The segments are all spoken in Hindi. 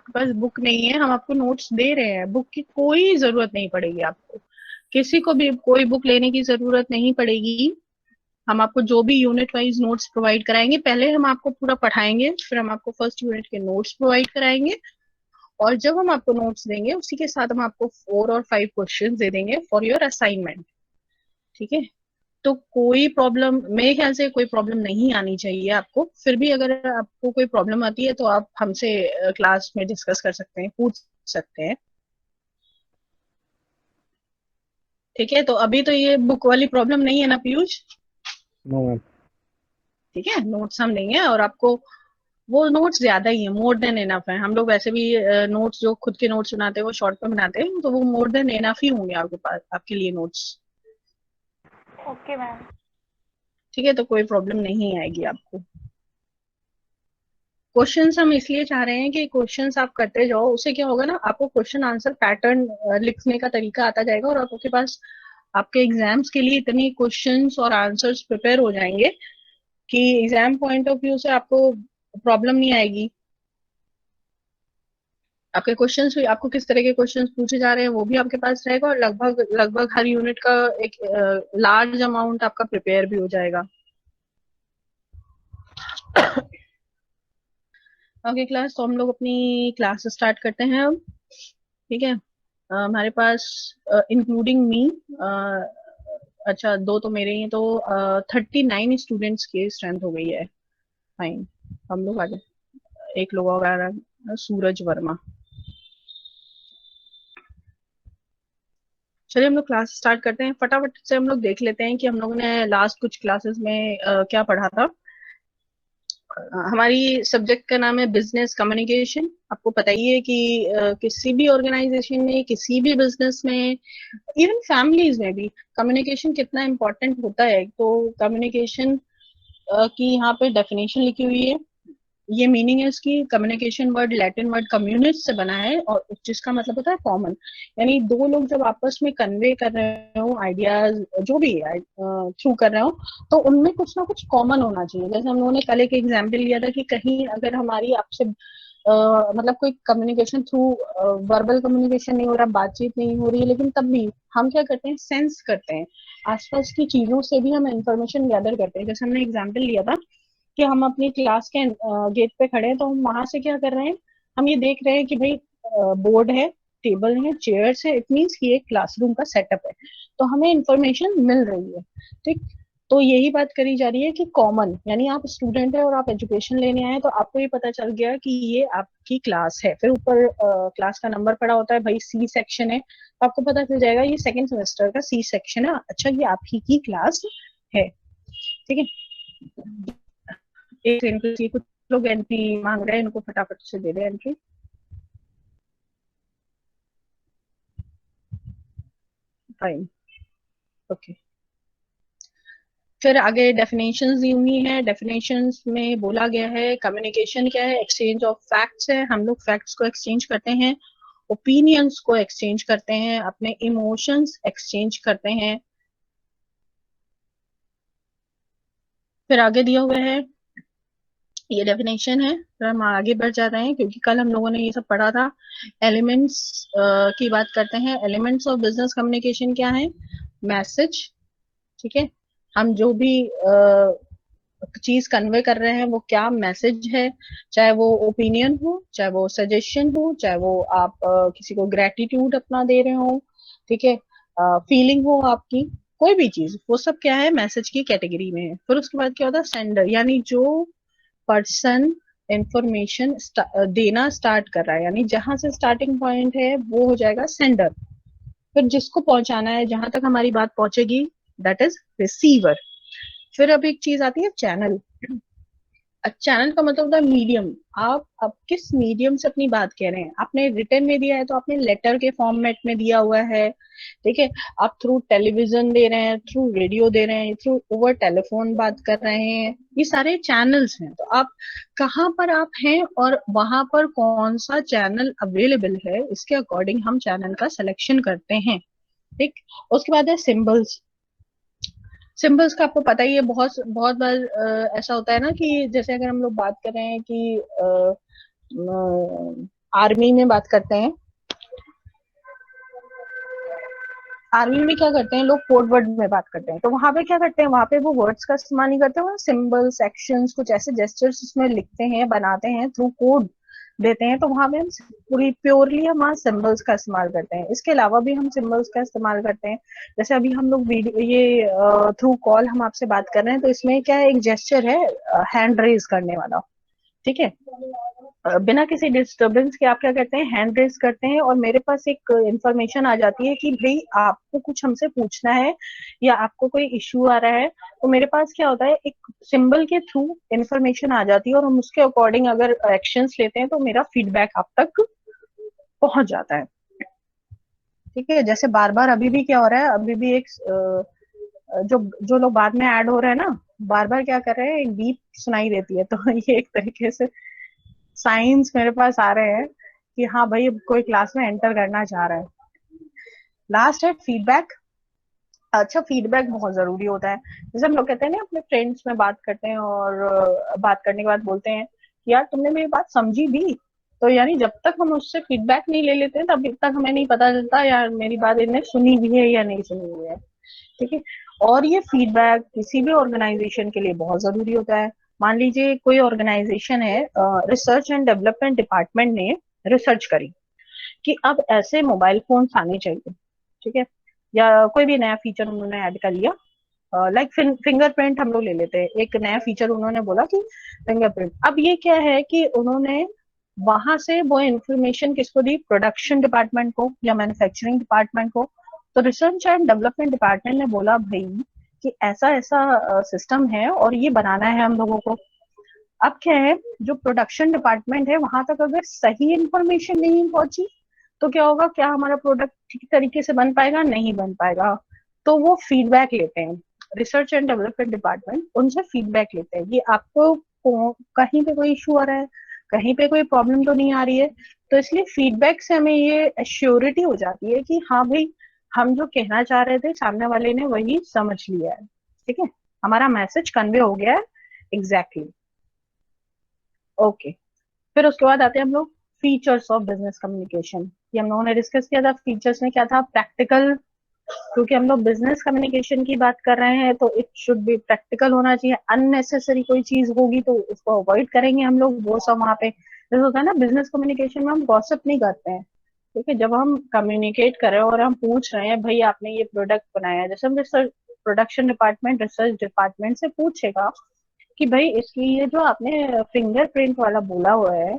आपके पास बुक नहीं है, हम आपको नोट्स दे रहे हैं, बुक की कोई जरूरत नहीं पड़ेगी आपको, किसी को भी कोई बुक लेने की जरूरत नहीं पड़ेगी। हम आपको जो भी यूनिट वाइज नोट्स प्रोवाइड कराएंगे, पहले हम आपको पूरा पढ़ाएंगे, फिर हम आपको फर्स्ट यूनिट के नोट्स प्रोवाइड कराएंगे, और जब हम आपको नोट्स देंगे उसी के साथ हम आपको 4 और 5 क्वेश्चन दे देंगे फॉर योर असाइनमेंट। ठीक है, तो कोई प्रॉब्लम, मेरे ख्याल से कोई प्रॉब्लम नहीं आनी चाहिए आपको। फिर भी अगर आपको कोई प्रॉब्लम आती है तो आप हमसे क्लास में डिस्कस कर सकते हैं, पूछ सकते हैं। ठीक है, तो अभी तो ये बुक वाली प्रॉब्लम नहीं है ना पीयूष? No ma'am. ठीक है, नोट्स हम देंगे, और आपको वो नोट्स ज्यादा ही है, मोर देन इनफ है। हम लोग वैसे भी नोट्स जो खुद के नोट्स बनाते हैं वो शॉर्ट में बनाते हैं, तो वो मोर देन इनफ ही होंगे आपके पास, आपके लिए नोट्स। Okay ma'am. ठीक है, तो कोई प्रॉब्लम नहीं आएगी आपको। क्वेश्चंस हम इसलिए चाह रहे हैं कि क्वेश्चंस आप करते जाओ, उससे क्या होगा ना, आपको क्वेश्चन आंसर पैटर्न लिखने का तरीका आता जाएगा, और आपके पास आपके एग्जाम्स के लिए इतने क्वेश्चंस और आंसर्स प्रिपेयर हो जाएंगे कि एग्जाम पॉइंट ऑफ व्यू से आपको प्रॉब्लम नहीं आएगी। आपके क्वेश्चंस भी, आपको किस तरह के क्वेश्चंस पूछे जा रहे हैं वो भी आपके पास रहेगा, और लगभग लगभग हर यूनिट का एक लार्ज अमाउंट आपका प्रिपेयर भी हो जाएगा। ओके क्लास, तो हम लोग अपनी क्लास स्टार्ट करते हैं अब। ठीक है, हमारे पास इंक्लूडिंग मी, अच्छा दो तो मेरे ही हैं, तो 39 स्टूडेंट्स की स्ट्रेंथ हो गई है। फाइन, हम लोग आगे, एक लोग और आ रहा है, सूरज वर्मा। चलिए हम लोग क्लास स्टार्ट करते हैं, फटाफट से हम लोग देख लेते हैं कि हम लोगों ने लास्ट कुछ क्लासेस में क्या पढ़ा था। हमारी सब्जेक्ट का नाम है बिजनेस कम्युनिकेशन। आपको पता ही है कि किसी भी ऑर्गेनाइजेशन में, किसी भी बिजनेस में, इवन फैमिलीज में भी कम्युनिकेशन कितना इम्पोर्टेंट होता है। तो कम्युनिकेशन की यहाँ पे डेफिनेशन लिखी हुई है। ये मीनिंग है इसकी, communication word Latin word communis से बना है, और जिसका मतलब होता है कॉमन। यानी दो लोग जब आपस में कन्वे कर रहे हो आइडियाज, जो भी थ्रू कर रहे हो, तो उनमें कुछ ना कुछ कॉमन होना चाहिए। जैसे हम लोगों ने कल एक एग्जाम्पल लिया था कि कहीं अगर हमारी आपसे मतलब कोई कम्युनिकेशन थ्रू वर्बल कम्युनिकेशन नहीं हो रहा, बातचीत नहीं हो रही है, लेकिन तब भी हम क्या करते हैं, सेंस करते हैं, आसपास की चीजों से भी हम इंफॉर्मेशन गैदर करते हैं। जैसे हमने एग्जाम्पल लिया था कि हम अपनी क्लास के गेट पे खड़े हैं, तो हम वहां से क्या कर रहे हैं, हम ये देख रहे हैं कि भाई बोर्ड है, टेबल है, चेयर्स है, इट मीन्स कि एक क्लासरूम का सेटअप है, तो हमें इंफॉर्मेशन मिल रही है। ठीक, तो यही बात करी जा रही है कि कॉमन, यानी आप स्टूडेंट है और आप एजुकेशन लेने आए, तो आपको ये पता चल गया कि ये आपकी क्लास है। फिर ऊपर क्लास का नंबर पड़ा होता है, भाई सी सेक्शन है, तो आपको पता चल जाएगा ये सेकंड सेमेस्टर का सी सेक्शन है, अच्छा ये आप ही की क्लास है। ठीक है, एक एंट्री की, कुछ लोग एंट्री मांग रहे हैं, इनको फटाफट से दे दे एंट्री। Fine, okay. फिर आगे डेफिनेशंस दी हुई हैं। डेफिनेशंस में बोला गया है कम्युनिकेशन क्या है, एक्सचेंज ऑफ फैक्ट्स है, हम लोग फैक्ट्स को एक्सचेंज करते हैं, ओपिनियंस को एक्सचेंज करते हैं, अपने इमोशंस एक्सचेंज करते हैं। फिर आगे दिया हुआ है, ये डेफिनेशन है। फिर हम आगे बढ़ जाते हैं क्योंकि कल हम लोगों ने ये सब पढ़ा था। एलिमेंट्स की बात करते हैं। एलिमेंट्स ऑफ बिजनेस कम्युनिकेशन क्या है? मैसेज, ठीक है, हम जो भी चीज कन्वे कर रहे हैं वो क्या मैसेज है, चाहे वो ओपिनियन हो, चाहे वो सजेशन हो, चाहे वो आप किसी को ग्रेटिट्यूड अपना दे रहे हो, ठीक है, फीलिंग हो आपकी, कोई भी चीज, वो सब क्या है, मैसेज की कैटेगरी में है। फिर उसके बाद क्या होता है, सेंडर, यानी जो पर्सन इंफॉर्मेशन देना स्टार्ट कर रहा है, यानी जहां से स्टार्टिंग पॉइंट है वो हो जाएगा सेंडर। फिर जिसको पहुंचाना है, जहां तक हमारी बात पहुंचेगी, दैट इज रिसीवर। फिर अब एक चीज आती है चैनल। चैनल का मतलब होता है मीडियम। आप अब किस मीडियम से अपनी बात कह रहे हैं, आपने रिटर्न में दिया है तो आपने लेटर के फॉर्मेट में दिया हुआ है, ठीक है, आप थ्रू टेलीविजन दे रहे हैं, थ्रू रेडियो दे रहे हैं, थ्रू ओवर टेलीफोन बात कर रहे हैं, ये सारे चैनल्स हैं। तो आप कहाँ पर आप हैं और वहां पर कौन सा चैनल अवेलेबल है, इसके अकॉर्डिंग हम चैनल का सिलेक्शन करते हैं। ठीक, उसके बाद है सिंबल्स। सिंबल्स का आपको पता ही है, बहुत बहुत बार ऐसा होता है ना कि जैसे अगर हम लोग बात कर रहे हैं कि आर्मी में बात करते हैं, आर्मी में क्या करते हैं लोग, कोड वर्ड में बात करते हैं। तो वहां पे क्या करते हैं, वहां पे वो वर्ड्स का इस्तेमाल नहीं करते, वो सिंबल्स, एक्शंस, कुछ ऐसे जेस्चर्स उसमें लिखते हैं, बनाते हैं, थ्रू कोड देते हैं। तो वहां पे हम पूरी प्योरली हम वहाँ सिंबल्स का इस्तेमाल करते हैं। इसके अलावा भी हम सिंबल्स का इस्तेमाल करते हैं। जैसे अभी हम लोग वीडियो ये थ्रू कॉल हम आपसे बात कर रहे हैं, तो इसमें क्या है, एक जेस्चर है हैंड रेज करने वाला, ठीक है। बिना किसी डिस्टरबेंस के आप क्या करते हैं, हैंड रेज करते हैं, और मेरे पास एक इंफॉर्मेशन आ जाती है कि भाई आपको कुछ हमसे पूछना है या आपको कोई इश्यू आ रहा है। तो मेरे पास क्या होता है, एक सिंबल के थ्रू इंफॉर्मेशन आ जाती है, और हम उसके अकॉर्डिंग अगर एक्शंस लेते हैं तो मेरा फीडबैक आप तक पहुंच जाता है, ठीक है। जैसे बार बार अभी भी क्या हो रहा है, अभी भी एक जो जो लोग बाद में ऐड हो रहे हैं ना, बार बार क्या कर रहे हैं, एक बीप सुनाई देती है। तो ये एक तरीके से साइंस मेरे पास आ रहे हैं कि हाँ भाई कोई क्लास में एंटर करना चाह रहा है। लास्ट है फीडबैक। अच्छा, फीडबैक बहुत जरूरी होता है। जैसे हम लोग कहते हैं ना, अपने फ्रेंड्स में बात करते हैं और बात करने के बाद बोलते हैं कि यार तुमने मेरी बात समझी भी। तो यानी जब तक हम उससे फीडबैक नहीं ले लेते तब तक हमें नहीं पता चलता यार मेरी बात इन्हें सुनी भी है या नहीं सुनी हुई है, ठीक है। और ये फीडबैक किसी भी ऑर्गेनाइजेशन के लिए बहुत जरूरी होता है। मान लीजिए कोई ऑर्गेनाइजेशन है, रिसर्च एंड डेवलपमेंट डिपार्टमेंट ने रिसर्च करी कि अब ऐसे मोबाइल फोन आने चाहिए, ठीक है, या कोई भी नया फीचर उन्होंने ऐड कर लिया। लाइक फिंगरप्रिंट हम लोग ले लेते हैं, एक नया फीचर उन्होंने बोला कि फिंगरप्रिंट। अब ये क्या है कि उन्होंने वहां से वो इंफॉर्मेशन किसको दी, प्रोडक्शन डिपार्टमेंट को या मैन्युफैक्चरिंग डिपार्टमेंट को। तो रिसर्च एंड डेवलपमेंट डिपार्टमेंट ने बोला भाई कि ऐसा ऐसा सिस्टम है और ये बनाना है हम लोगों को। अब क्या है, जो प्रोडक्शन डिपार्टमेंट है वहां तक अगर सही इंफॉर्मेशन नहीं पहुंची तो क्या होगा, क्या हमारा प्रोडक्ट ठीक तरीके से बन पाएगा, नहीं बन पाएगा। तो वो फीडबैक लेते हैं, रिसर्च एंड डेवलपमेंट डिपार्टमेंट उनसे फीडबैक लेते हैं कि आपको कहीं पे कोई इशू आ रहा है, कहीं पे कोई प्रॉब्लम तो नहीं आ रही है। तो इसलिए फीडबैक से हमें ये एश्योरिटी हो जाती है कि हाँ भाई हम जो कहना चाह रहे थे सामने वाले ने वही समझ लिया है, ठीक है, हमारा मैसेज कन्वे हो गया है एग्जैक्टली। ओके, फिर उसके बाद आते हैं हम लोग फीचर्स ऑफ बिजनेस कम्युनिकेशन। ये हम लोगों ने डिस्कस किया था, फीचर्स में क्या था, प्रैक्टिकल। क्योंकि हम लोग बिजनेस कम्युनिकेशन की बात कर रहे हैं तो इट शुड बी प्रैक्टिकल होना चाहिए। अननेसेसरी कोई चीज होगी तो उसको अवॉइड करेंगे हम लोग, वो सब वहां पे जैसे होता है ना, बिजनेस कम्युनिकेशन में हम गॉसिप नहीं करते हैं, ठीक है। जब हम कम्युनिकेट कर रहे हैं और हम पूछ रहे हैं भाई आपने ये प्रोडक्ट बनाया है, जैसे हम research production department research department से पूछेगा कि भाई इसकी ये जो आपने फिंगरप्रिंट वाला बोला हुआ है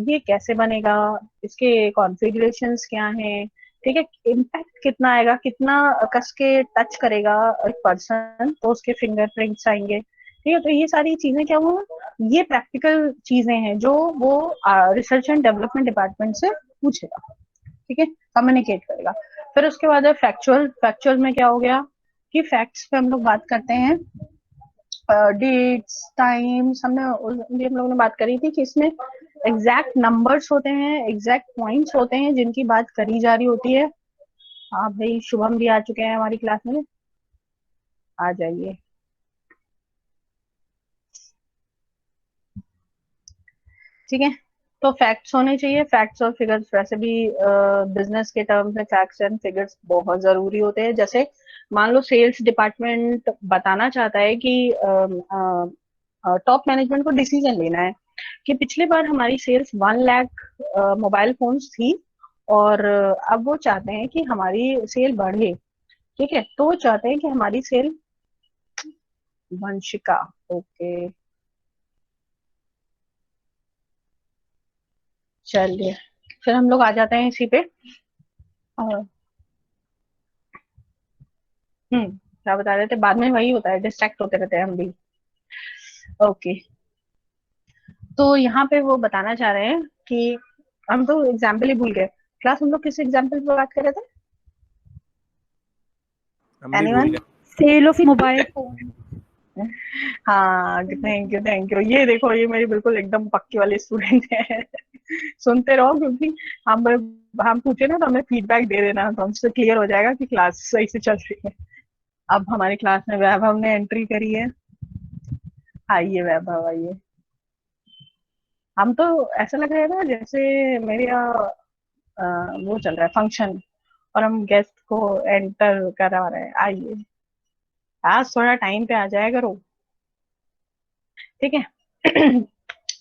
ये कैसे बनेगा, इसके कॉन्फ़िगरेशंस क्या हैं, ठीक है, इम्पैक्ट कितना आएगा, कितना कस के टच करेगा एक पर्सन तो उसके फिंगरप्रिंट्स आएंगे, ठीक है। तो ये सारी चीजें क्या हुआ, ये प्रैक्टिकल चीजें हैं जो वो रिसर्च एंड डेवलपमेंट डिपार्टमेंट से पूछेगा, ठीक है, कम्युनिकेट करेगा। फिर उसके बाद है फैक्चुअल। फैक्चुअल में क्या हो गया कि फैक्ट्स पे हम लोग बात करते हैं, डेट्स टाइम्स हमने भी हम लोगों ने बात करी थी कि इसमें एग्जैक्ट नंबर्स होते हैं, एग्जैक्ट पॉइंट्स होते हैं जिनकी बात करी जा रही होती है। हाँ भाई शुभम भी आ चुके हैं हमारी क्लास में, आ जाइए, ठीक है। तो फैक्ट्स होने चाहिए, फैक्ट्स और फिगर्स। वैसे भी बिजनेस के टर्म्स में फैक्ट्स एंड फिगर्स बहुत जरूरी होते हैं। जैसे मान लो सेल्स डिपार्टमेंट बताना चाहता है कि टॉप मैनेजमेंट को डिसीजन लेना है कि पिछले बार हमारी सेल्स 1 लाख मोबाइल फोन्स थी और अब वो चाहते हैं कि हमारी सेल बढ़े, ठीक है। तो वो चाहते हैं कि हमारी सेल, वंशिका, ओके, चलिए फिर हम लोग आ जाते हैं इसी पे। और क्या बता रहे थे, बाद में वही होता है, डिस्ट्रैक्ट होते रहते हैं हम भी। ओके, तो यहाँ पे वो बताना चाह रहे हैं कि हम तो एग्जाम्पल ही भूल गए। क्लास हम लोग किस एग्जाम्पल पे बात कर रहे थे, हम भी भूल एनीवन? गए। Sale of mobile phone. हाँ, थैंक यू थैंक यू। ये देखो ये मेरी बिल्कुल एकदम पक्की वाली स्टूडेंट है। सुनते रहो, क्योंकि हम हम पूछे ना तो हमें फीडबैक दे देना, तो हमसे क्लियर हो जाएगा कि क्लास सही से चल रही है। अब हमारी क्लास में वैभव ने एंट्री करी है। आइए वैभव आइए। हम तो ऐसा लग रहा है ना जैसे मेरे यहाँ वो चल रहा है फंक्शन, और हम गेस्ट को एंटर करा रहे हैं, आइए आज थोड़ा टाइम पे आ जाया करो, ठीक है।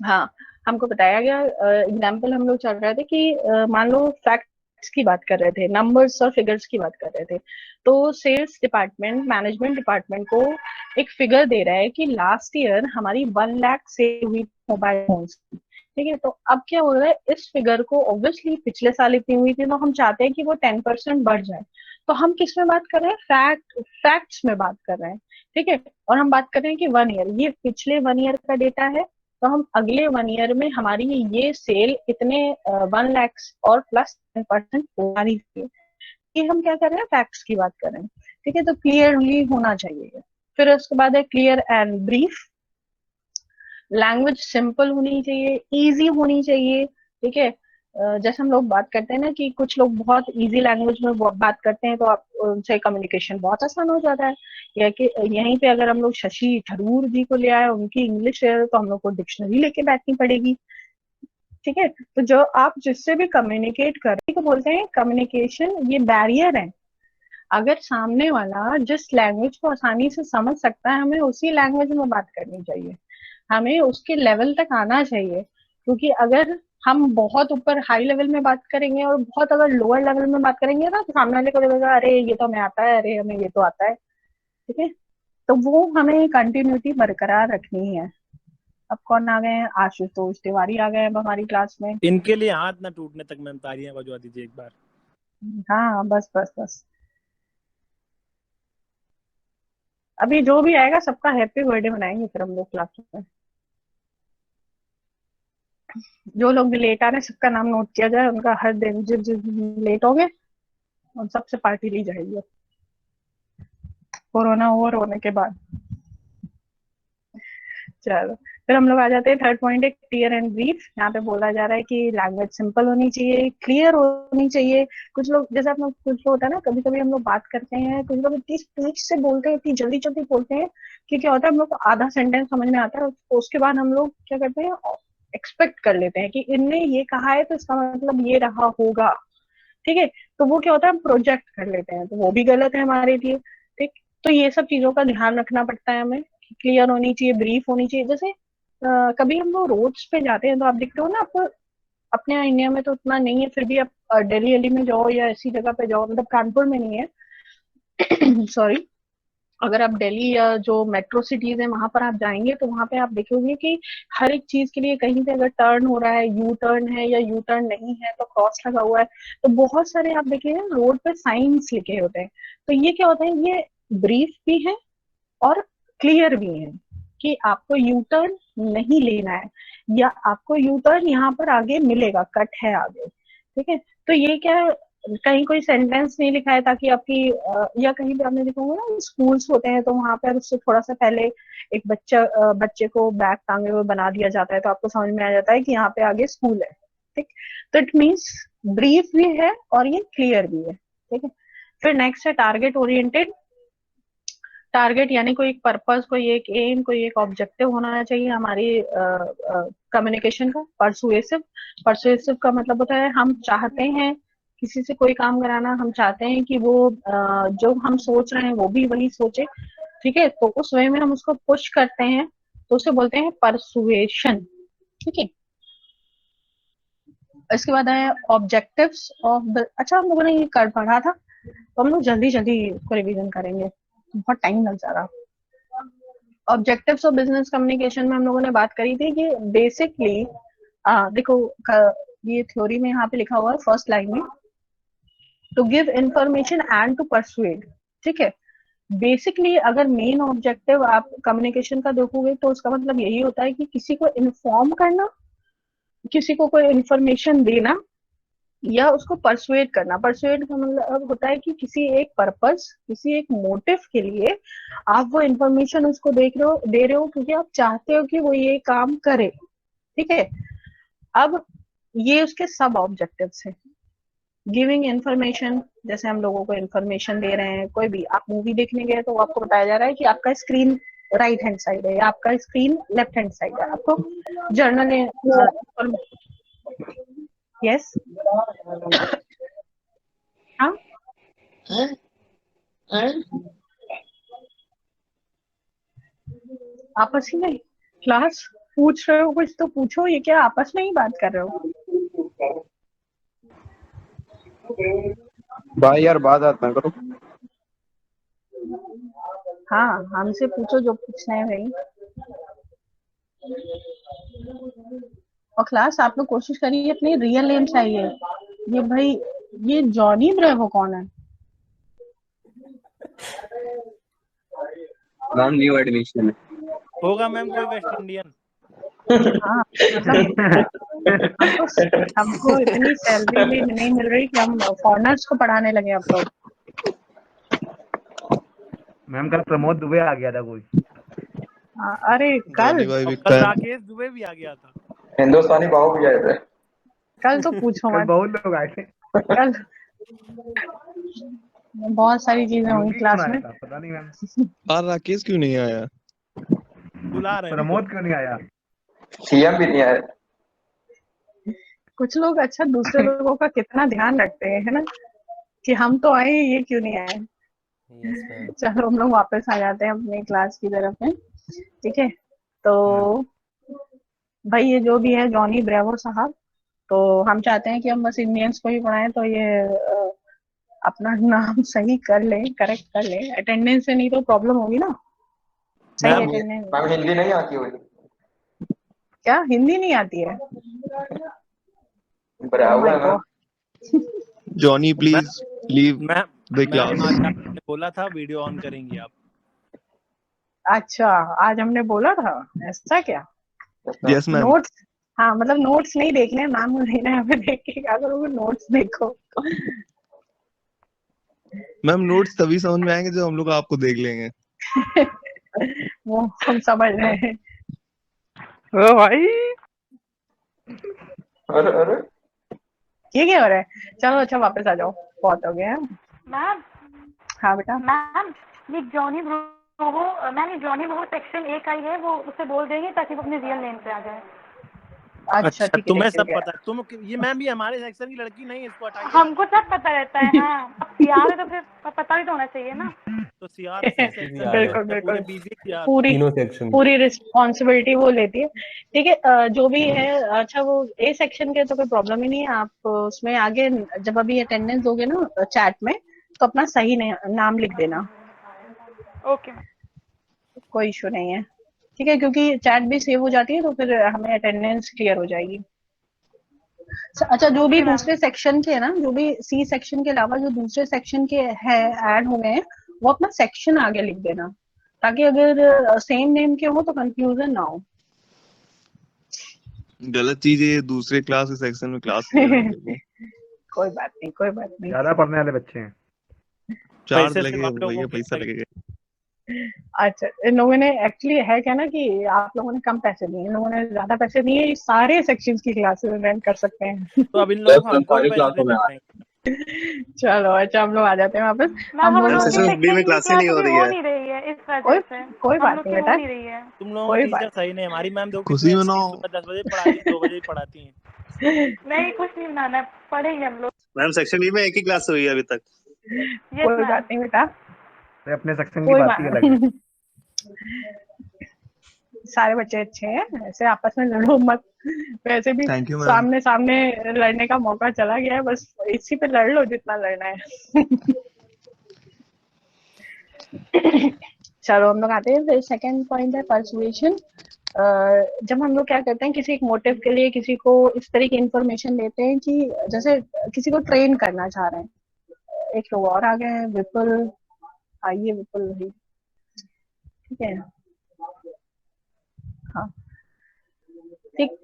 हाँ, हमको बताया गया, एग्जाम्पल हम लोग चल रहे थे कि मान लो फैक्ट्स की बात कर रहे थे, नंबर्स और फिगर्स की बात कर रहे थे। तो सेल्स डिपार्टमेंट, मैनेजमेंट डिपार्टमेंट को एक फिगर दे रहा है कि लास्ट ईयर हमारी 1 लाख सेल हुई मोबाइल फोन्स, ठीक है। तो अब क्या हो रहा है, इस फिगर को ऑब्वियसली पिछले साल इतनी हुई थी, तो हम चाहते हैं कि वो 10% बढ़ जाए। तो हम किस में बात कर रहे हैं, फैक्ट्स में बात कर रहे हैं, ठीक है। और हम बात कर रहे हैं कि 1 ईयर, ये पिछले 1 ईयर का डेटा है। तो हम अगले 1 ईयर में हमारी ये सेल इतने 1 लाख और प्लस 10% होनी चाहिए। ये हम क्या कर रहे हैं, फैक्ट्स की बात कर रहे हैं, ठीक है। तो क्लियरली होना चाहिए। फिर उसके बाद है clear and brief, language simple होनी चाहिए, इजी होनी चाहिए, ठीक है। जैसे हम लोग बात करते हैं ना कि कुछ लोग बहुत इजी लैंग्वेज में बात करते हैं, तो आप उनसे कम्युनिकेशन बहुत आसान हो जाता है। या कि यहीं पे अगर हम लोग शशि थरूर जी को ले आए, उनकी इंग्लिश है, तो हम लोग को डिक्शनरी लेके बैठनी पड़ेगी, ठीक है। तो जो आप जिससे भी कम्युनिकेट कर रहे हैं, को बोलते हैं कम्युनिकेशन, ये बैरियर है। अगर सामने वाला जिस लैंग्वेज को आसानी से समझ सकता है, हमें उसी लैंग्वेज में बात करनी चाहिए, हमें उसके लेवल तक आना चाहिए। क्योंकि अगर हम बहुत ऊपर हाई लेवल में बात करेंगे और बहुत अगर लोअर लेवल में बात करेंगे ना, तो सामने वाले को लगेगा अरे ये तो हमें आता है, अरे हमें ये तो आता है, ठीक है। तो वो हमें कंटिन्यूटी बरकरार रखनी है। अब कौन आ गए हैं, आशुतोष तिवारी आ गए हैं हमारी क्लास में। इनके लिए हाथ ना टूटने तक मैम तालियां बजवा दीजिए एक बार। हाँ, बस बस बस, अभी जो भी आएगा सबका हैप्पी बर्थडे मनाएंगे फिर हम लोग क्लास में। जो लोग भी लेट आ रहे हैं सबका नाम नोट किया जाए, उनका हर दिन जिस जिस लेट होंगे उन सबसे पार्टी ली जाएगी कोरोना ओवर होने के बाद। चलो, फिर हम लोग आ जाते हैं थर्ड पॉइंट है क्लियर एंड ब्रीफ। यहाँ पे बोला जा रहा है कि लैंग्वेज सिंपल होनी चाहिए, क्लियर होनी चाहिए। कुछ लोग जैसे आप लोग, कुछ लोग होता है ना, कभी कभी हम लोग बात करते हैं, कुछ लोग इतनी स्पीड से बोलते हैं, इतनी जल्दी जल्दी बोलते हैं कि क्या होता है, हम लोग को आधा सेंटेंस समझ में आता है, उसके बाद हम लोग क्या करते हैं, एक्सपेक्ट कर लेते हैं कि इनने ये कहा है तो इसका मतलब ये रहा होगा, ठीक है। तो वो क्या होता है, हम प्रोजेक्ट कर लेते हैं, तो वो भी गलत है हमारे लिए, ठीक। तो ये सब चीजों का ध्यान रखना पड़ता है हमें, क्लियर होनी चाहिए, ब्रीफ होनी चाहिए। जैसे कभी हम लोग रोड्स पे जाते हैं तो आप देखते हो ना, आपको अपने यहाँ इंडिया में तो उतना नहीं है, फिर भी आप दिल्ली दिल्ली में जाओ या ऐसी जगह पे जाओ, मतलब कानपुर में नहीं है सॉरी, अगर आप दिल्ली या जो मेट्रो सिटीज है वहां पर आप जाएंगे, तो वहां पे आप देखोगे कि हर एक चीज के लिए कहीं पे अगर टर्न हो रहा है, यू टर्न है या यू टर्न नहीं है, तो क्रॉस लगा हुआ है, तो बहुत सारे आप देखिए रोड पे साइंस लिखे होते हैं। तो ये क्या होता है, ये ब्रीफ भी है और क्लियर भी है कि आपको यू टर्न नहीं लेना है, या आपको यू टर्न यहाँ पर आगे मिलेगा, कट है आगे, ठीक है। तो ये क्या है, कहीं कोई सेंटेंस नहीं लिखा है ताकि आपकी या कहीं भी आपने देखा होगा ना, स्कूल्स होते हैं तो वहां पर उससे थोड़ा सा पहले एक बच्चे को बैग टांगे हुए बना दिया जाता है, तो आपको समझ में आ जाता है कि यहाँ पे आगे स्कूल है, ठीक। तो इट मीन्स ब्रीफ भी है और ये क्लियर भी है, ठीक है। फिर नेक्स्ट है टारगेट ओरिएंटेड। टारगेट यानी कोई एक पर्पस, कोई एक एम, कोई एक ऑब्जेक्टिव होना चाहिए हमारी कम्युनिकेशन का। परसुएसिव, परसुएसिव का मतलब होता है हम चाहते हैं किसी से कोई काम कराना, हम चाहते हैं कि वो जो हम सोच रहे हैं वो भी वही सोचे, ठीक है। तो उस वे में हम उसको पुश करते हैं, तो उसे बोलते हैं परसुएशन, ठीक है। इसके बाद है ऑब्जेक्टिव्स ऑफ द, अच्छा हम लोगों ने ये कर पढ़ा था, तो हम लोग जल्दी जल्दी इसको रिवीजन करेंगे, बहुत टाइम लग जा रहा। ऑब्जेक्टिव्स ऑफ बिजनेस कम्युनिकेशन में हम लोगों ने बात करी थी कि बेसिकली देखो, ये थ्योरी में यहाँ पे लिखा हुआ है फर्स्ट लाइन में, to give information and to persuade, ठीक है। बेसिकली अगर मेन ऑब्जेक्टिव आप कम्युनिकेशन का देखोगे तो उसका मतलब यही होता है कि किसी को इन्फॉर्म करना, किसी को कोई इन्फॉर्मेशन देना, या उसको परसुएट करना। परसुएट का मतलब होता है कि किसी एक पर्पस, किसी एक मोटिव के लिए आप वो इंफॉर्मेशन उसको दे रहे हो क्योंकि आप चाहते हो कि वो ये काम करे, ठीक है। अब ये उसके सब ऑब्जेक्टिव्स हैं। गिविंग इन्फॉर्मेशन, जैसे हम लोगों को इन्फॉर्मेशन दे रहे हैं, कोई भी आप मूवी देखने गए तो आपको बताया जा रहा है कि आपका स्क्रीन राइट हैंड साइड है, आपका स्क्रीन लेफ्ट हैंड साइड है, आपको जर्नल यस हाँ आपस ही में क्लास पूछ रहे हो कुछ तो पूछो, ये क्या आपस में ही बात कर रहे हो? भाई यार बात आता करो। हाँ हमसे पूछो जो पूछना है भाई। और क्लास आप लोग कोशिश करिए अपनी रियल नेम चाहिए। ये भाई ये जॉनी ब्रेवो कौन है? मैम न्यू एडमिशन है। होगा मैम कोई वेस्ट इंडियन। हाँ मतलब हमको इतनी सैलरी भी नहीं मिल रही कि हम फॉरेनर्स को पढ़ाने लगे अब तो। मैम कल प्रमोद दुबे आ गया था कोई। अरे कल कल राकेश दुबे भी आ गया था। हिंदुस्तानी बाहु भी आए थे। कल तो पूछो कल मत। बहुत लोग आए थे। कल बहुत सारी चीजें हुई योगी क्लास कौन में। आया था पता नहीं मैम। और राकेश क्यों नहीं आया? बुला रहे हैं प्रमोद क्यों नहीं आया? सीएम भी नहीं आए। कुछ लोग अच्छा दूसरे लोगों का कितना ध्यान रखते हैं, है ना, कि हम तो आए ये क्यों नहीं आए। चलो हम लोग वापस आ जाते हैं अपनी क्लास की तरफ में। ठीक है तो भाई ये जो भी है जॉनी ब्रेवो साहब, तो हम चाहते हैं कि हम बस इंडियंस को ही पढ़ाएं, तो ये अपना नाम सही कर ले, करेक्ट कर ले। अटेंडेंस से नहीं तो प्रॉब्लम होगी ना। सही मैम अटेंडेंस। मैम हिंदी नहीं आती होगी। क्या हिंदी नहीं आती है? बराबर है ma'am. Johnny please leave ma'am the class. आज आपने बोला था वीडियो ऑन करेंगी आप। अच्छा आज हमने बोला था ऐसा क्या? Yes ma'am. नोट्स, हाँ मतलब नोट्स नहीं देखने, मैम को देना है, हमें देख के क्या करोगे? नोट्स देखो। मैम नोट्स तभी समझ में आएंगे जब हम लोग आपको देख लेंगे। वो हम समझ रहे हैं। ओ भाई अरे अरे ये क्या हो रहा है? चलो अच्छा वापस आ जाओ, बहुत हो गया है। मैम हाँ बेटा। मैम ये जॉनी ब्रोवो मैम, ये जॉनी ब्रोवो सेक्शन 1 आई है, वो उसे बोल देंगे ताकि वो अपने रियल नेम पे आ जाए। अच्छा ठीक है तुम्हें ठीक सब है। पता है। तुम ये मैम भी हमारे सेक्शन की लड़की नहीं है, इसको हटाइए। हमको सब पता रहता है। हाँ अब सीआर है तो फिर पता भी तो होना चाहिए ना। तो सीआर सेक्शन बिल्कुल बिल्कुल। बीबी सीआर पूरी रिस्पॉन्सिबिलिटी वो लेती है। ठीक है जो भी है। अच्छा वो ए सेक्शन के तो कोई प्रॉब्लम ही नहीं है, आप उसमें आगे जब अभी अटेंडेंस दोगे ना चैट में, तो अपना सही नाम लिख देना, ओके कोई इशू नहीं है। ठीक है क्योंकि चैट भी सेव हो जाती है तो फिर हमें अटेंडेंस क्लियर हो जाएगी। अच्छा जो भी दूसरे सेक्शन के है ना, जो भी सी सेक्शन के अलावा जो दूसरे सेक्शन के है ऐड हुए हैं, वो अपना सेक्शन आगे लिख देना, ताकि अगर सेम नेम के हो तो कंफ्यूजन ना हो। गलत चीज है, दूसरे क्लास के सेक्शन में क्लास ले रहे हैं। कोई बात नहीं कोई बात नहीं। ज्यादा पढ़ने वाले बच्चे हैं। चार्ज पैसे से लगेगा आप लोगों भैया, को पैसा लगेगा। अच्छा इन लोगों ने एक्चुअली है क्या ना कि आप लोगों ने कम पैसे दिए, इन लोगों ने ज्यादा पैसे दिए, ये सारे सेक्शंस की क्लासेस रेंट कर सकते हैं। तो अब इन लोगों को हमको भी पैसे देने पड़ेंगे। चलो अच्छा हम लोग आ जाते हैं वापस। मैम हम बोल लोगों रहे की थे सेक्शन की क्लास अभी हो नहीं रही है इस वजह से। कोई हम बात लोग नहीं की बेटा, हो नहीं रही है। तुम लोगों कोई की टीचर बात सही नहीं। हमारी मैम देखो खुशी कितनी मनाओ। सुबह 10 बजे पढ़ाती है, 2 बजे पढ़ाती है। नहीं कुछ नहीं बनाना, पढ़ेंगे हम लोग। मैम सेक्शन ई में एक ही क्लास हुई है अभी तक। कोई बात नहीं बेटा, तो अपने सेक्शन की कोई बात ही अलग है। बात सारे बच्चे अच्छे हैं, ऐसे आपस में लड़ो मत। वैसे भी थैंक यू मैम। सामने सामने लड़ने का मौका चला गया है, बस इसी पे लड़ लो जितना लड़ना है। चलो हम लोग आते हैं फिर सेकंड पॉइंट है पर्सुएशन। जब हम लोग क्या करते हैं किसी एक मोटिव के लिए किसी को इस तरह की इंफॉर्मेशन देते हैं कि जैसे किसी को ट्रेन करना चाह रहे हैं। एक लोग और आ गए हैं, विपुल, आइए विपुल भाई। ठीक है हाँ ठीक।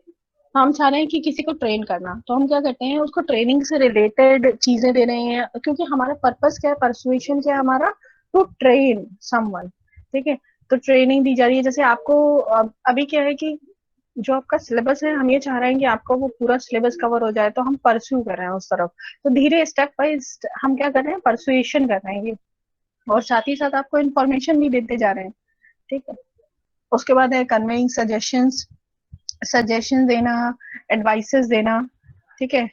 हम चाह रहे हैं कि किसी को ट्रेन करना, तो हम क्या करते हैं उसको ट्रेनिंग से रिलेटेड चीजें दे रहे हैं, क्योंकि हमारा पर्पस क्या है, परसुएशन क्या है हमारा, टू ट्रेन समवन। ठीक है तो ट्रेनिंग दी जा रही है। जैसे आपको अभी क्या है कि जो आपका सिलेबस है, हम ये चाह रहे हैं कि आपका वो पूरा सिलेबस कवर हो जाए, तो हम परस्यू कर रहे हैं उस तरफ। तो धीरे स्टेप वाइज हम क्या कर रहे हैं, परसुएशन कर रहे हैं ये, और साथ ही साथ आपको इन्फॉर्मेशन भी देते जा रहे हैं। ठीक है उसके बाद है कन्वेइंग सजेशन देना, एडवाइसेस देना, ठीक है,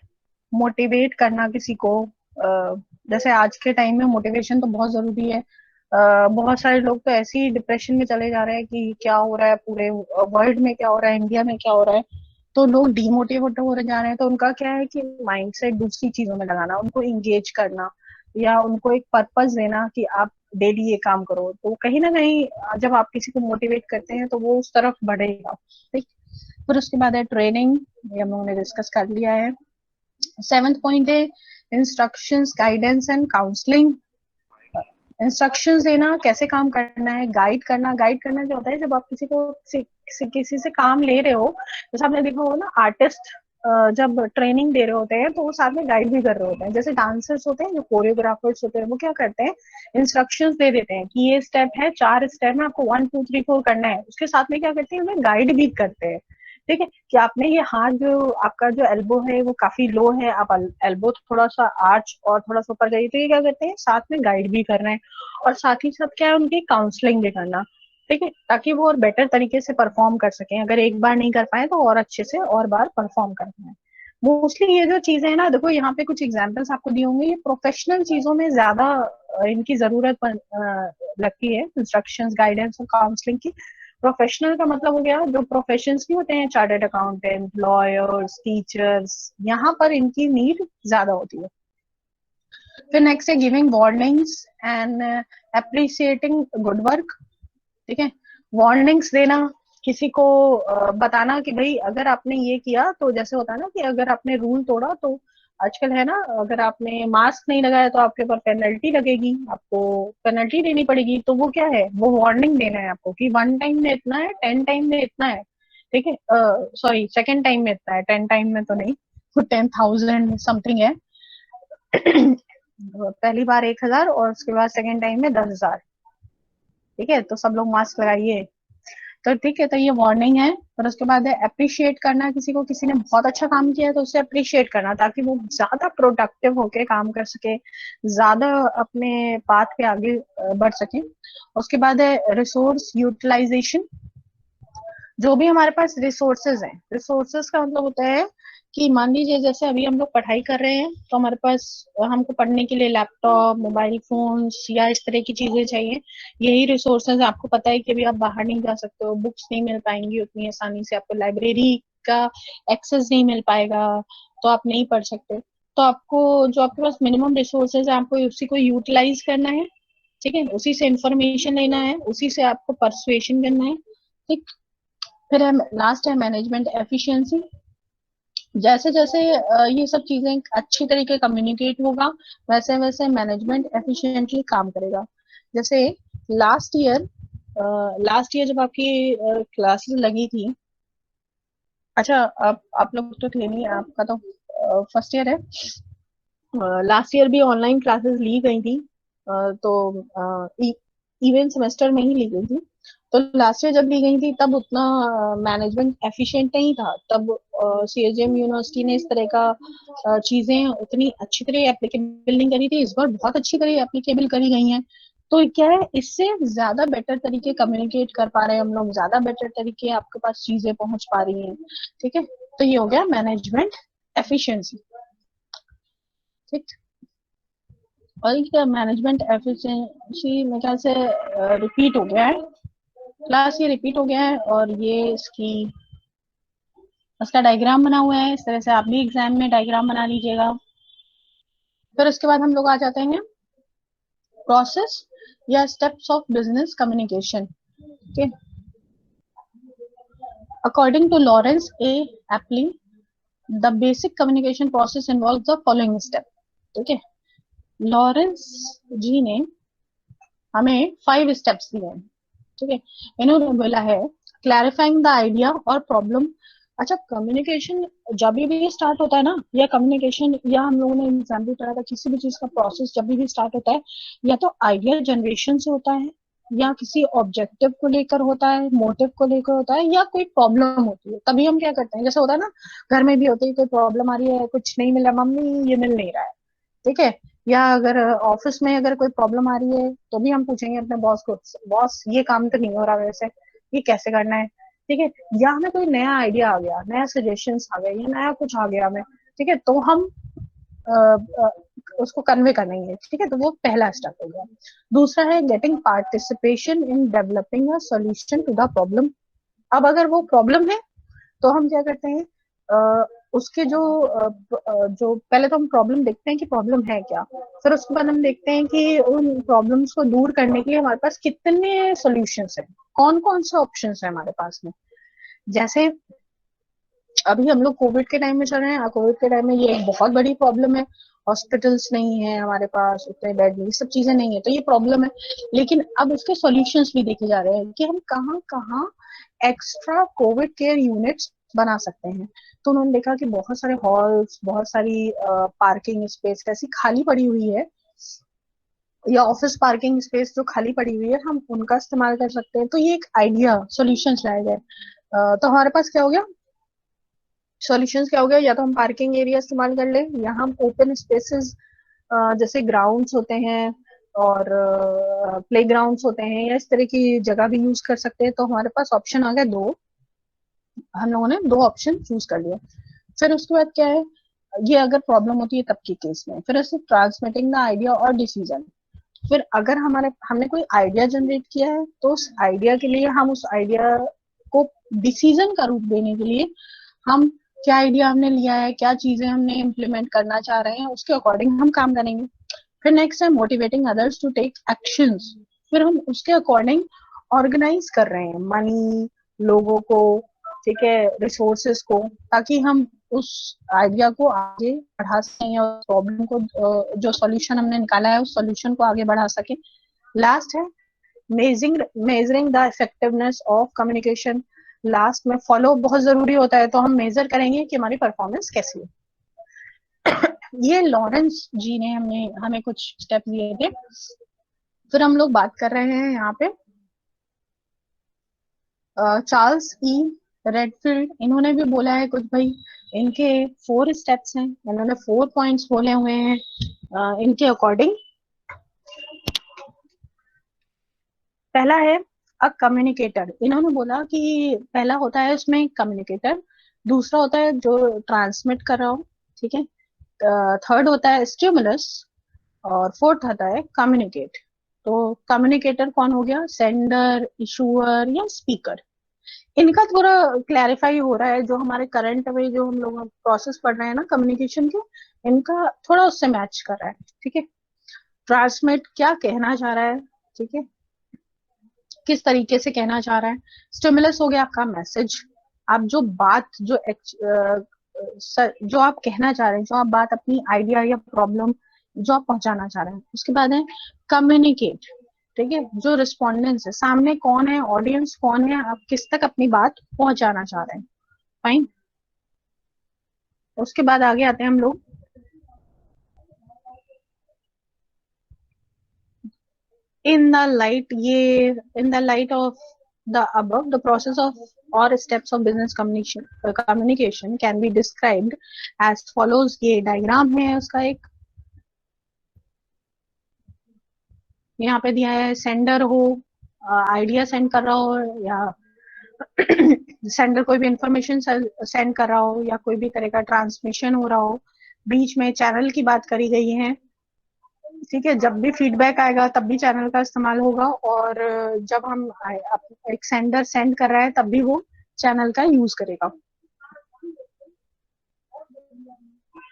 मोटिवेट करना किसी को। जैसे आज के टाइम में मोटिवेशन तो बहुत जरूरी है। बहुत सारे लोग तो ऐसे ही डिप्रेशन में चले जा रहे हैं कि क्या हो रहा है पूरे वर्ल्ड में, क्या हो रहा है इंडिया में, क्या हो रहा है, तो लोग डिमोटिवेट हो रहे जा रहे हैं। तो उनका क्या है कि माइंडसेट दूसरी चीजों में लगाना, उनको इंगेज करना या उनको एक पर्पस देना कि आप डेली ये काम करो। तो कहीं ना कहीं जब आप किसी को मोटिवेट करते हैं तो वो उस तरफ बढ़ेगा, ठीक। फिर उसके बाद है ट्रेनिंग, ये हम लोगों ने डिस्कस कर लिया है। 7th पॉइंट है instructions, guidance and counselling. Instructions देना, कैसे काम करना है, गाइड करना। गाइड करना जो होता है जब आप किसी से काम ले रहे हो, जैसे आपने देखा होगा ना आर्टिस्ट जब ट्रेनिंग दे रहे होते हैं तो वो साथ में गाइड भी कर रहे होते हैं। जैसे डांसर्स होते हैं, जो कोरियोग्राफर्स होते हैं, वो क्या करते हैं, इंस्ट्रक्शंस दे देते हैं कि ये स्टेप है, 4 स्टेप में आपको 1 2 3 4 करना है। उसके साथ में क्या करते हैं, उन्हें गाइड भी करते हैं, ठीक है, कि आपने ये हाथ जो आपका जो एल्बो है वो काफी लो है, आप एल्बो थोड़ा सा आर्च और थोड़ा सा ऊपर जाइए। तो ये क्या करते हैं, साथ में गाइड भी कर रहे हैं और साथ ही साथ क्या है, उनकी काउंसलिंग भी करना, ठीक है, ताकि वो और बेटर तरीके से परफॉर्म कर सकें। अगर एक बार नहीं कर पाए तो और अच्छे से और बार परफॉर्म कर पाए। मोस्टली ये जो चीजें है ना, देखो यहाँ पे कुछ एग्जांपल्स आपको दिए होंगे, ये प्रोफेशनल चीजों में ज्यादा इनकी जरूरत लगती है, इंस्ट्रक्शंस, गाइडेंस और काउंसलिंग की। प्रोफेशनल का मतलब हो गया जो प्रोफेशंस नहीं होते हैं, चार्टर्ड अकाउंटेंट, लॉयर्स, टीचर्स, यहाँ पर इनकी नीड ज्यादा होती है। फिर नेक्स्ट है giving warnings and appreciating good work, ठीक है, वार्निंग्स देना, किसी को बताना कि भाई अगर आपने ये किया तो जैसे होता है ना कि अगर आपने रूल तोड़ा तो आजकल है ना, अगर आपने मास्क नहीं लगाया तो आपके ऊपर पेनल्टी लगेगी, आपको पेनल्टी देनी पड़ेगी। तो वो क्या है, वो वार्निंग देना है आपको कि 1 टाइम में इतना है, 10 टाइम में इतना है, ठीक है, सॉरी 2nd टाइम में इतना है, 10 टाइम में तो नहीं, 10,000 समथिंग है। पहली बार 1,000 और उसके बाद 2nd टाइम में 10,000, ठीक है, तो सब लोग मास्क लगाइए। तो ठीक है, तो ये वार्निंग है। फिर उसके बाद है अप्रिशिएट करना, किसी को, किसी ने बहुत अच्छा काम किया है तो उसे अप्रिशिएट करना ताकि वो ज्यादा प्रोडक्टिव होके काम कर सके, ज्यादा अपने पाथ पे आगे बढ़ सके। उसके बाद है रिसोर्स यूटिलाइजेशन, जो भी हमारे पास रिसोर्सेज हैं, रिसोर्सेज का मतलब होता है कि मान लीजिए जैसे अभी हम लोग पढ़ाई कर रहे हैं तो हमारे पास, हमको पढ़ने के लिए लैपटॉप, मोबाइल फोन्स या इस तरह की चीजें चाहिए, यही रिसोर्सेज। आपको पता है कि अभी आप बाहर नहीं जा सकते हो, बुक्स नहीं मिल पाएंगी उतनी आसानी से, आपको लाइब्रेरी का एक्सेस नहीं मिल पाएगा, तो आप नहीं पढ़ सकते। तो आपको जो आपके पास मिनिमम रिसोर्सेज है, आपको उसी को यूटिलाइज करना है, ठीक है, उसी से इंफॉर्मेशन लेना है, उसी से आपको परसुएशन करना है, ठीक। फिर है लास्ट है मैनेजमेंट एफिशिएंसी। जैसे जैसे ये सब चीजें अच्छी तरीके कम्युनिकेट होगा, वैसे वैसे मैनेजमेंट एफिशिएंटली काम करेगा। जैसे लास्ट ईयर जब आपकी क्लासेस लगी थी, अच्छा आप लोग तो थे नहीं, आपका तो फर्स्ट ईयर है, लास्ट ईयर भी ऑनलाइन क्लासेस ली गई थी, तो इवन सेमेस्टर में ही ली गई थी। तो लास्ट ईयर जब ली गई थी तब उतना मैनेजमेंट एफिशिएंट नहीं था, तब सीएचएम यूनिवर्सिटी ने इस तरह का चीजें उतनी अच्छी तरह एप्लीकेबल नहीं करी थी। इस बार बहुत अच्छी तरह एप्लीकेबल करी गई हैं। तो क्या है, इससे ज्यादा बेटर तरीके कम्युनिकेट कर पा रहे हैं हम लोग, ज्यादा बेटर तरीके आपके पास चीजें पहुंच पा रही हैं, ठीक है। तो ये हो गया मैनेजमेंट एफिशिएंसी, ठीक। और क्या मैनेजमेंट एफिशिएंसी मेरे ख्याल से रिपीट हो गया है, क्लास ये रिपीट हो गया है, और ये इसका डायग्राम बना हुआ है, इस तरह से आप भी एग्जाम में डायग्राम बना लीजिएगा। फिर उसके बाद हम लोग आ जाते हैं प्रोसेस या steps of business communication, okay. According to Lawrence A Appley, the basic communication process involve the following step, ठीक है। लॉरेंस जी ने हमें 5 स्टेप्स दिए हैं, ठीक है। इन्होंने बोला है क्लैरिफाइंग द आइडिया और प्रॉब्लम। अच्छा, कम्युनिकेशन जब भी स्टार्ट होता है ना, या कम्युनिकेशन, या हम लोगों ने एग्जाम्पल पढ़ा था, किसी भी चीज का प्रोसेस जब भी स्टार्ट होता है, या तो आइडिया जनरेशन से होता है, या किसी ऑब्जेक्टिव को लेकर होता है, मोटिव को लेकर होता है, या कोई प्रॉब्लम होती है, तभी हम क्या करते हैं। जैसे होता है ना, घर में भी होती है, कोई प्रॉब्लम आ रही है, कुछ नहीं मिला, मम्मी ये मिल नहीं रहा है, ठीक है। या अगर ऑफिस में अगर कोई प्रॉब्लम आ रही है तो भी हम पूछेंगे अपने बॉस को, बॉस ये काम तो नहीं हो रहा वैसे, ये कैसे करना है, ठीक है, या हमें कोई नया आइडिया आ गया, नया सजेशंस आ गया, या नया कुछ आ गया हमें, ठीक है, तो हम उसको कन्वे करेंगे, ठीक है, तो वो पहला स्टेप हो गया। दूसरा है getting participation in developing a solution to the problem. अब अगर वो प्रॉब्लम है तो हम क्या करते हैं, उसके जो पहले तो हम प्रॉब्लम देखते हैं कि प्रॉब्लम है क्या, फिर उसके बाद हम देखते हैं कि उन प्रॉब्लम्स को दूर करने के लिए हमारे पास कितने सॉल्यूशंस हैं, कौन कौन से ऑप्शंस है हमारे पास में। जैसे अभी हम लोग कोविड के टाइम में चल रहे हैं, कोविड के टाइम में ये एक बहुत बड़ी प्रॉब्लम है, हॉस्पिटल्स नहीं है हमारे पास, उतने बेड नहीं, सब चीजें नहीं है, तो ये प्रॉब्लम है। लेकिन अब इसके सॉल्यूशंस भी देखे जा रहे हैं कि हम कहाँ कहाँ एक्स्ट्रा कोविड केयर यूनिट्स बना सकते हैं। तो उन्होंने देखा कि बहुत सारे हॉल्स, बहुत सारी पार्किंग स्पेस ऐसी खाली पड़ी हुई है, या ऑफिस पार्किंग स्पेस जो खाली पड़ी हुई है, हम उनका इस्तेमाल कर सकते हैं। तो ये एक आइडिया, सॉल्यूशंस लाए गए। तो हमारे पास क्या हो गया, सॉल्यूशंस क्या हो गया, या तो हम पार्किंग एरिया इस्तेमाल कर ले, या हम ओपन स्पेसेस जैसे ग्राउंड्स होते हैं और प्ले ग्राउंड्स होते हैं, या इस तरह की जगह भी यूज कर सकते हैं। तो हमारे पास ऑप्शन आ गया दो, हम लोगों ने दो ऑप्शन चूज कर लिया। फिर उसके बाद क्या है, ये अगर प्रॉब्लम होती है तब के केस में, फिर ऐसे ट्रांसमिटिंग द आइडिया और डिसीजन। फिर अगर हमने कोई आइडिया जनरेट किया है तो उस आइडिया के लिए हम उस आइडिया को डिसीजन का रूप देने के लिए हम क्या आइडिया हमने लिया है, क्या चीजें हमने इम्प्लीमेंट करना चाह रहे हैं, उसके अकॉर्डिंग हम काम करेंगे। फिर नेक्स्ट है motivating others to take actions. फिर हम उसके अकॉर्डिंग ऑर्गेनाइज कर रहे हैं मनी, लोगों को, ठीक है, रिसोर्सेस को, ताकि हम उस आइडिया को आगे बढ़ा सकें या प्रॉब्लम को, जो सॉल्यूशन हमने निकाला है उस सॉल्यूशन को आगे बढ़ा सकें। लास्ट है measuring the effectiveness of communication. Last में फॉलो बहुत जरूरी होता है, तो हम मेजर करेंगे कि हमारी परफॉर्मेंस कैसी है। ये लॉरेंस जी ने हमें कुछ स्टेप दिए थे। फिर हम लोग बात कर रहे हैं यहाँ पे चार्ल्स ई रेडफील्ड, इन्होंने भी बोला है कुछ, भाई इनके 4 स्टेप्स हैं, इन्होंने 4 पॉइंट्स बोले हुए हैं इनके अकॉर्डिंग। पहला है अ कम्युनिकेटर। इन्होंने बोला कि पहला होता है उसमें कम्युनिकेटर, दूसरा होता है जो ट्रांसमिट कर रहा हो, ठीक है, थर्ड होता है स्टिमुलस, और फोर्थ होता है कम्युनिकेट। तो कम्युनिकेटर कौन हो गया, सेंडर, इशूअर या स्पीकर। इनका थोड़ा क्लैरिफाई हो रहा है, जो हमारे करंट में जो हम लोग प्रोसेस पढ़ रहे हैं ना कम्युनिकेशन के, इनका थोड़ा उससे मैच कर रहा है, ठीक है। ट्रांसमिट क्या कहना चाह रहा है, ठीक है, किस तरीके से कहना चाह रहा है। स्टिमुलस हो गया आपका मैसेज, आप जो बात जो आप कहना चाह रहे हैं, जो आप बात अपनी आइडिया या प्रॉब्लम जो आप पहुंचाना चाह रहे हैं। उसके बाद है कम्युनिकेट, ठीक है, जो रिस्पोंडेंस है, सामने कौन है, ऑडियंस कौन है, आप किस तक अपनी बात पहुंचाना चाह रहे हैं, फाइन। उसके बाद आगे आते हैं हम लोग in the light of the above, the process of or steps of business communication can be described as follows। ये डायग्राम है उसका एक, यहाँ पे दिया है सेंडर हो, आइडिया सेंड कर रहा हो, या सेंडर कोई भी इंफॉर्मेशन सेंड कर रहा हो, या कोई भी तरह का ट्रांसमिशन हो रहा हो, बीच में चैनल की बात करी गई है, ठीक है, जब भी फीडबैक आएगा तब भी चैनल का इस्तेमाल होगा, और जब हम एक सेंडर सेंड कर रहा है तब भी वो चैनल का यूज करेगा,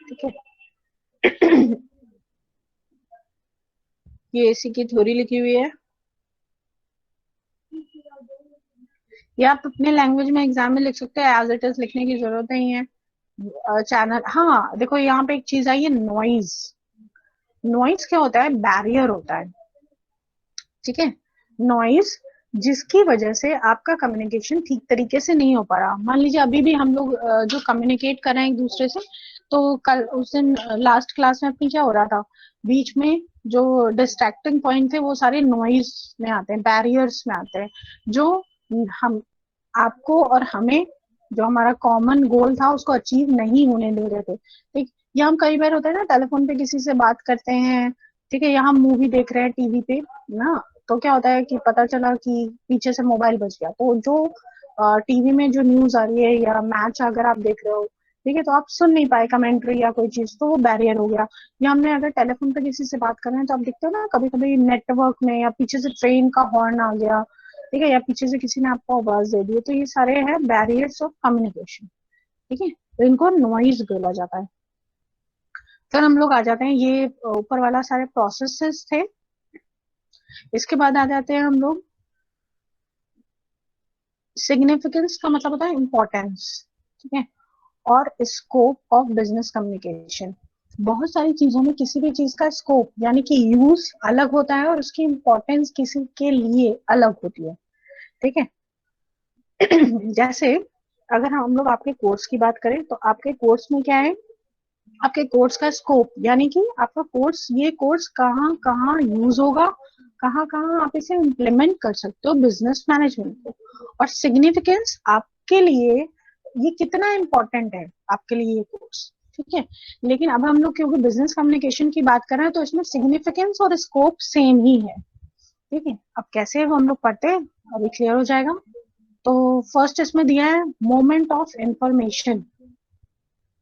ठीक है। ये इसी की थ्योरी लिखी हुई है, या आप अपने लैंग्वेज में एग्जाम में लिख सकते हैं, एज इट इज लिखने की जरूरत नहीं है। चैनल, हाँ देखो यहाँ पे एक चीज आई है, नॉइज। नॉइज क्या होता है, बैरियर होता है, ठीक है, नॉइज जिसकी वजह से आपका कम्युनिकेशन ठीक तरीके से नहीं हो पा रहा। मान लीजिए अभी भी हम लोग जो कम्युनिकेट कर रहे हैं एक दूसरे से, तो कल उस दिन लास्ट क्लास में अपनी क्या हो रहा था, बीच में जो डिस्ट्रैक्टिंग पॉइंट थे वो सारे नॉइज में आते हैं, बैरियर्स में आते हैं, जो हम आपको और हमें जो हमारा कॉमन गोल था उसको अचीव नहीं होने दे रहे थे, ठीक। या हम कई बार होता है ना, टेलीफोन पे किसी से बात करते हैं, ठीक है, या हम मूवी देख रहे हैं टीवी पे ना, तो क्या होता है कि पता चला कि पीछे से मोबाइल बज गया, तो जो टीवी में जो न्यूज आ रही है या मैच अगर आप देख रहे हो, ठीक है, तो आप सुन नहीं पाए कमेंट्री या कोई चीज, तो वो बैरियर हो गया। या हमने अगर टेलीफोन पे किसी से बात कर रहे हैं तो आप देखते हो ना, कभी कभी नेटवर्क में या पीछे से ट्रेन का हॉर्न आ गया, ठीक है, या पीछे से किसी ने आपको आवाज दे दी, तो ये सारे हैं बैरियर्स ऑफ कम्युनिकेशन, ठीक है, तो इनको नॉइज बोला जाता है। फिर हम लोग आ जाते हैं, ये ऊपर वाला सारे प्रोसेसेस थे। इसके बाद आ जाते हैं हम लोग सिग्निफिकेंस का मतलब होता है इम्पोर्टेंस, ठीक है, और स्कोप ऑफ बिजनेस कम्युनिकेशन। बहुत सारी चीजों में किसी भी चीज का स्कोप यानी कि यूज अलग होता है और उसकी इम्पोर्टेंस किसी के लिए अलग होती है, ठीक है। जैसे अगर हम लोग आपके कोर्स की बात करें तो आपके कोर्स में क्या है, आपके कोर्स का स्कोप यानी कि आपका कोर्स, ये कोर्स कहाँ कहाँ यूज होगा, कहाँ कहाँ आप इसे इम्प्लीमेंट कर सकते हो बिजनेस मैनेजमेंट को। और सिग्निफिकेंस आपके लिए ये कितना इम्पोर्टेंट है आपके लिए ये कोर्स, ठीक है। लेकिन अब हम लोग क्योंकि बिजनेस कम्युनिकेशन की बात कर रहे हैं तो इसमें सिग्निफिकेंस और स्कोप सेम ही है, ठीक है। अब कैसे हम लोग पढ़ते हैं अभी क्लियर हो जाएगा। तो फर्स्ट इसमें दिया है मोमेंट ऑफ इंफॉर्मेशन।